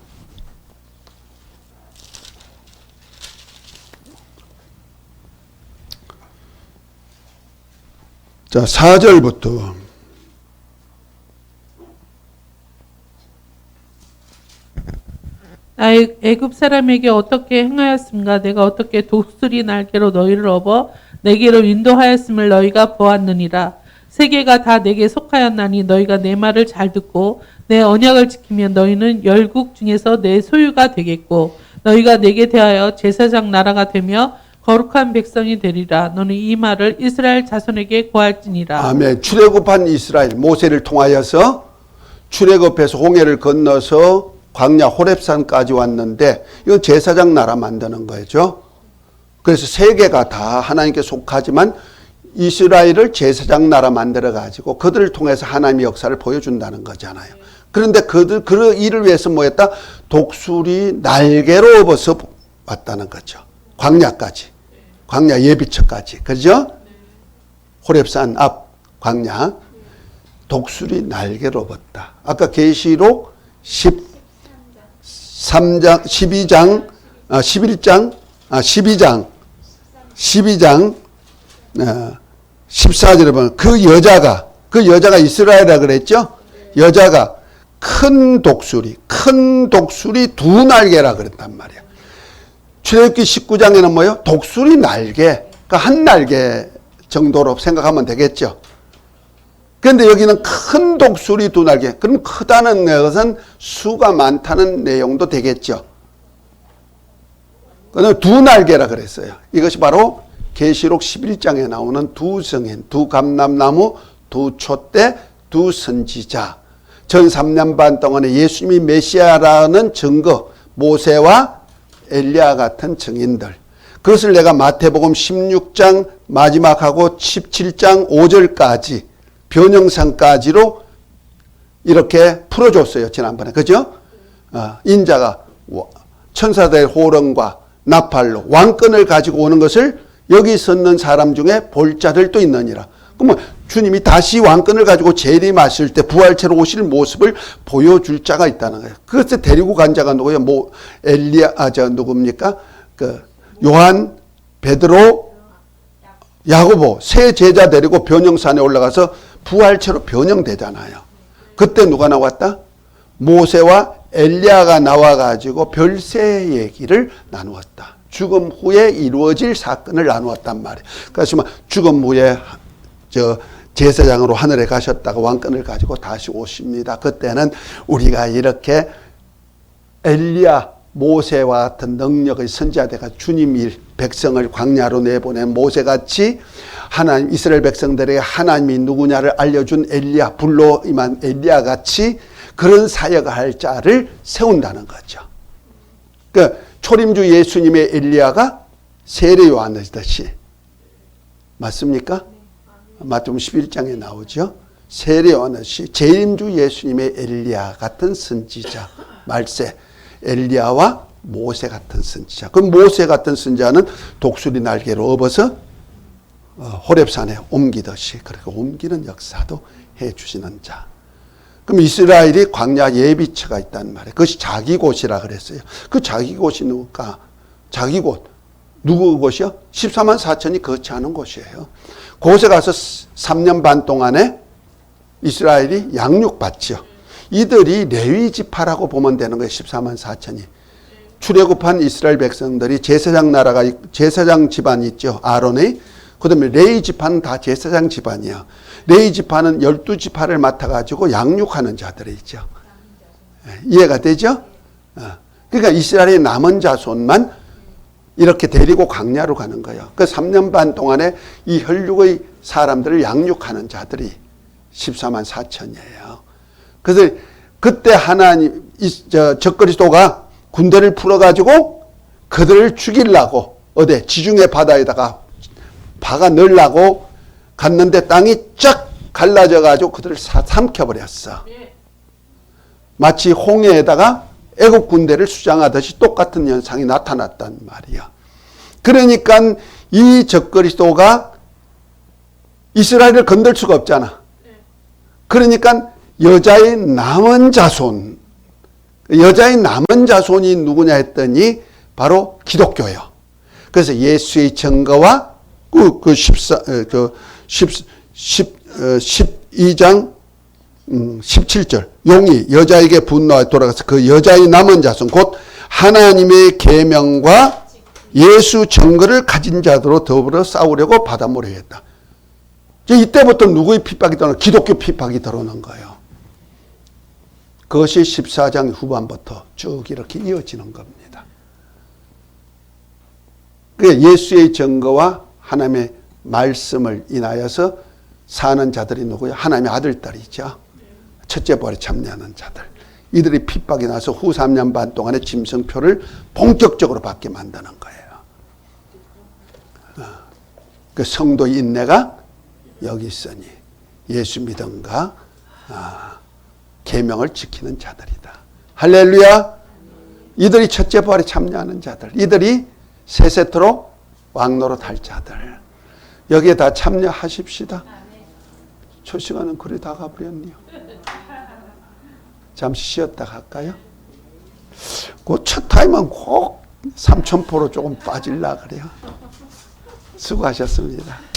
자, 4절부터. 애굽 사람에게 어떻게 행하였음가? 내가 어떻게 독수리 날개로 너희를 업어 내게로 인도하였음을 너희가 보았느니라. 세계가 다 내게 속하였나니 너희가 내 말을 잘 듣고 내 언약을 지키면 너희는 열국 중에서 내 소유가 되겠고 너희가 내게 대하여 제사장 나라가 되며 거룩한 백성이 되리라. 너는 이 말을 이스라엘 자손에게 고할지니라. 아멘. 출애굽한 이스라엘 모세를 통하여서 출애굽해서 홍해를 건너서 광야 호렙산까지 왔는데 이건 제사장 나라 만드는 거죠. 그래서 세계가 다 하나님께 속하지만 이스라엘을 제사장 나라 만들어 가지고 그들을 통해서 하나님의 역사를 보여준다는 거잖아요. 그런데 그 일을 위해서 뭐였다? 독수리 날개로 업어서 왔다는 거죠. 광야까지. 광야 예비처까지. 그죠? 호렙산 앞 광야. 독수리 날개로 업었다. 아까 계시록 12장 14절에 보면 그 여자가 이스라엘이라 그랬죠? 여자가 큰 독수리 두 날개라 그랬단 말이야. 출애굽기 19장에는 뭐예요? 독수리 날개, 그러니까 한 날개 정도로 생각하면 되겠죠. 그런데 여기는 큰 독수리 두 날개. 그럼 크다는 것은 수가 많다는 내용도 되겠죠. 그는 두 날개라 그랬어요. 이것이 바로 계시록 11장에 나오는 두 성인, 두 감람나무, 두 촛대, 두 선지자. 전 3년 반 동안에 예수님이 메시아라는 증거, 모세와 엘리야 같은 증인들. 그것을 내가 마태복음 16장 마지막하고 17장 5절까지 변형상까지로 이렇게 풀어줬어요. 지난번에. 그죠? 인자가 천사들의 호령과 나팔로 왕권을 가지고 오는 것을 여기 섰는 사람 중에 볼 자들도 있느니라. 그러면 주님이 다시 왕권을 가지고 재림하실 때 부활체로 오실 모습을 보여줄 자가 있다는 거예요. 그것을 데리고 간 자가 누구예요? 누굽니까? 요한, 베드로, 야고보 세 제자 데리고 변형산에 올라가서 부활체로 변형되잖아요. 그때 누가 나왔다? 모세와 엘리야가 나와가지고 별세 얘기를 나누었다. 죽음 후에 이루어질 사건을 나누었단 말이에요. 그래서 죽음 후에 제사장으로 하늘에 가셨다가 왕권을 가지고 다시 오십니다. 그때는 우리가 이렇게 엘리야, 모세와 같은 능력의 선지자들과 주님이 백성을 광야로 내보낸 모세같이 하나님 이스라엘 백성들에게 하나님이 누구냐를 알려준 엘리야, 불로 임한 엘리야같이 그런 사역을 할 자를 세운다는 거죠. 그 초림주 예수님의 엘리야가 세례 요한이듯이 맞습니까? 마태복음 11장에 나오죠. 세례 요한이듯이 재림주 예수님의 엘리야 같은 선지자 말세 엘리야와 모세 같은 선지자. 그럼 모세 같은 선지자는 독수리 날개로 업어서 호렙산에 옮기듯이 그렇게 옮기는 역사도 해주시는 자. 그럼 이스라엘이 광야 예비처가 있단 말이에요. 그것이 자기 곳이라 그랬어요. 그 자기 곳이 누굴까? 자기 곳. 누구 곳이요? 14만 4천이 거치 않은 곳이에요. 그곳에 가서 3년 반 동안에 이스라엘이 양육받죠. 이들이 레위 지파라고 보면 되는 거예요. 14만 4천이. 출애굽한 이스라엘 백성들이 제사장 나라가 제사장 집안이 있죠. 아론의. 그다음에 레위 지파는 다 제사장 집안이야. 레위 지파는 12지파를 맡아가지고 양육하는 자들이 있죠. 이해가 되죠? 그러니까 이스라엘의 남은 자손만 이렇게 데리고 광야로 가는 거예요. 그 3년 반 동안에 이 혈육의 사람들을 양육하는 자들이 14만 4천이에요. 그래서 그때 하나님, 적그리스도가 군대를 풀어가지고 그들을 죽이려고 어디 지중해 바다에다가 박아 넣으려고 갔는데 땅이 쫙 갈라져가지고 그들을 삼켜버렸어. 마치 홍해에다가 애국 군대를 수장하듯이 똑같은 현상이 나타났단 말이야. 그러니까 이 적그리스도가 이스라엘을 건들 수가 없잖아. 그러니까 여자의 남은 자손, 여자의 남은 자손이 누구냐 했더니 바로 기독교예요. 그래서 예수의 증거와 12장 17절 용이 여자에게 분노하여 돌아가서 그 여자의 남은 자손 곧 하나님의 계명과 예수 증거를 가진 자들로 더불어 싸우려고 바닷물에 했다. 이때부터 누구의 핍박이 들어오는 기독교 핍박이 들어오는 거예요. 그것이 14장 후반부터 쭉 이렇게 이어지는 겁니다. 예수의 증거와 하나님의 말씀을 인하여서 사는 자들이 누구야? 하나님의 아들딸이죠. 첫째 부활에 참여하는 자들. 이들이 핍박이 나서 후 3년 반 동안의 짐승표를 본격적으로 받게 만드는 거예요. 그 성도의 인내가 여기 있으니 예수 믿음과 계명을 지키는 자들이다. 할렐루야. 이들이 첫째 부활에 참여하는 자들. 이들이 세세토록 왕노릇 할 자들. 여기에 다 참여하십시다. 초시간은 그리 다 가버렸네요. 잠시 쉬었다 갈까요? 그 첫 타임은 꼭 3000% 조금 빠질라 그래요. 수고하셨습니다.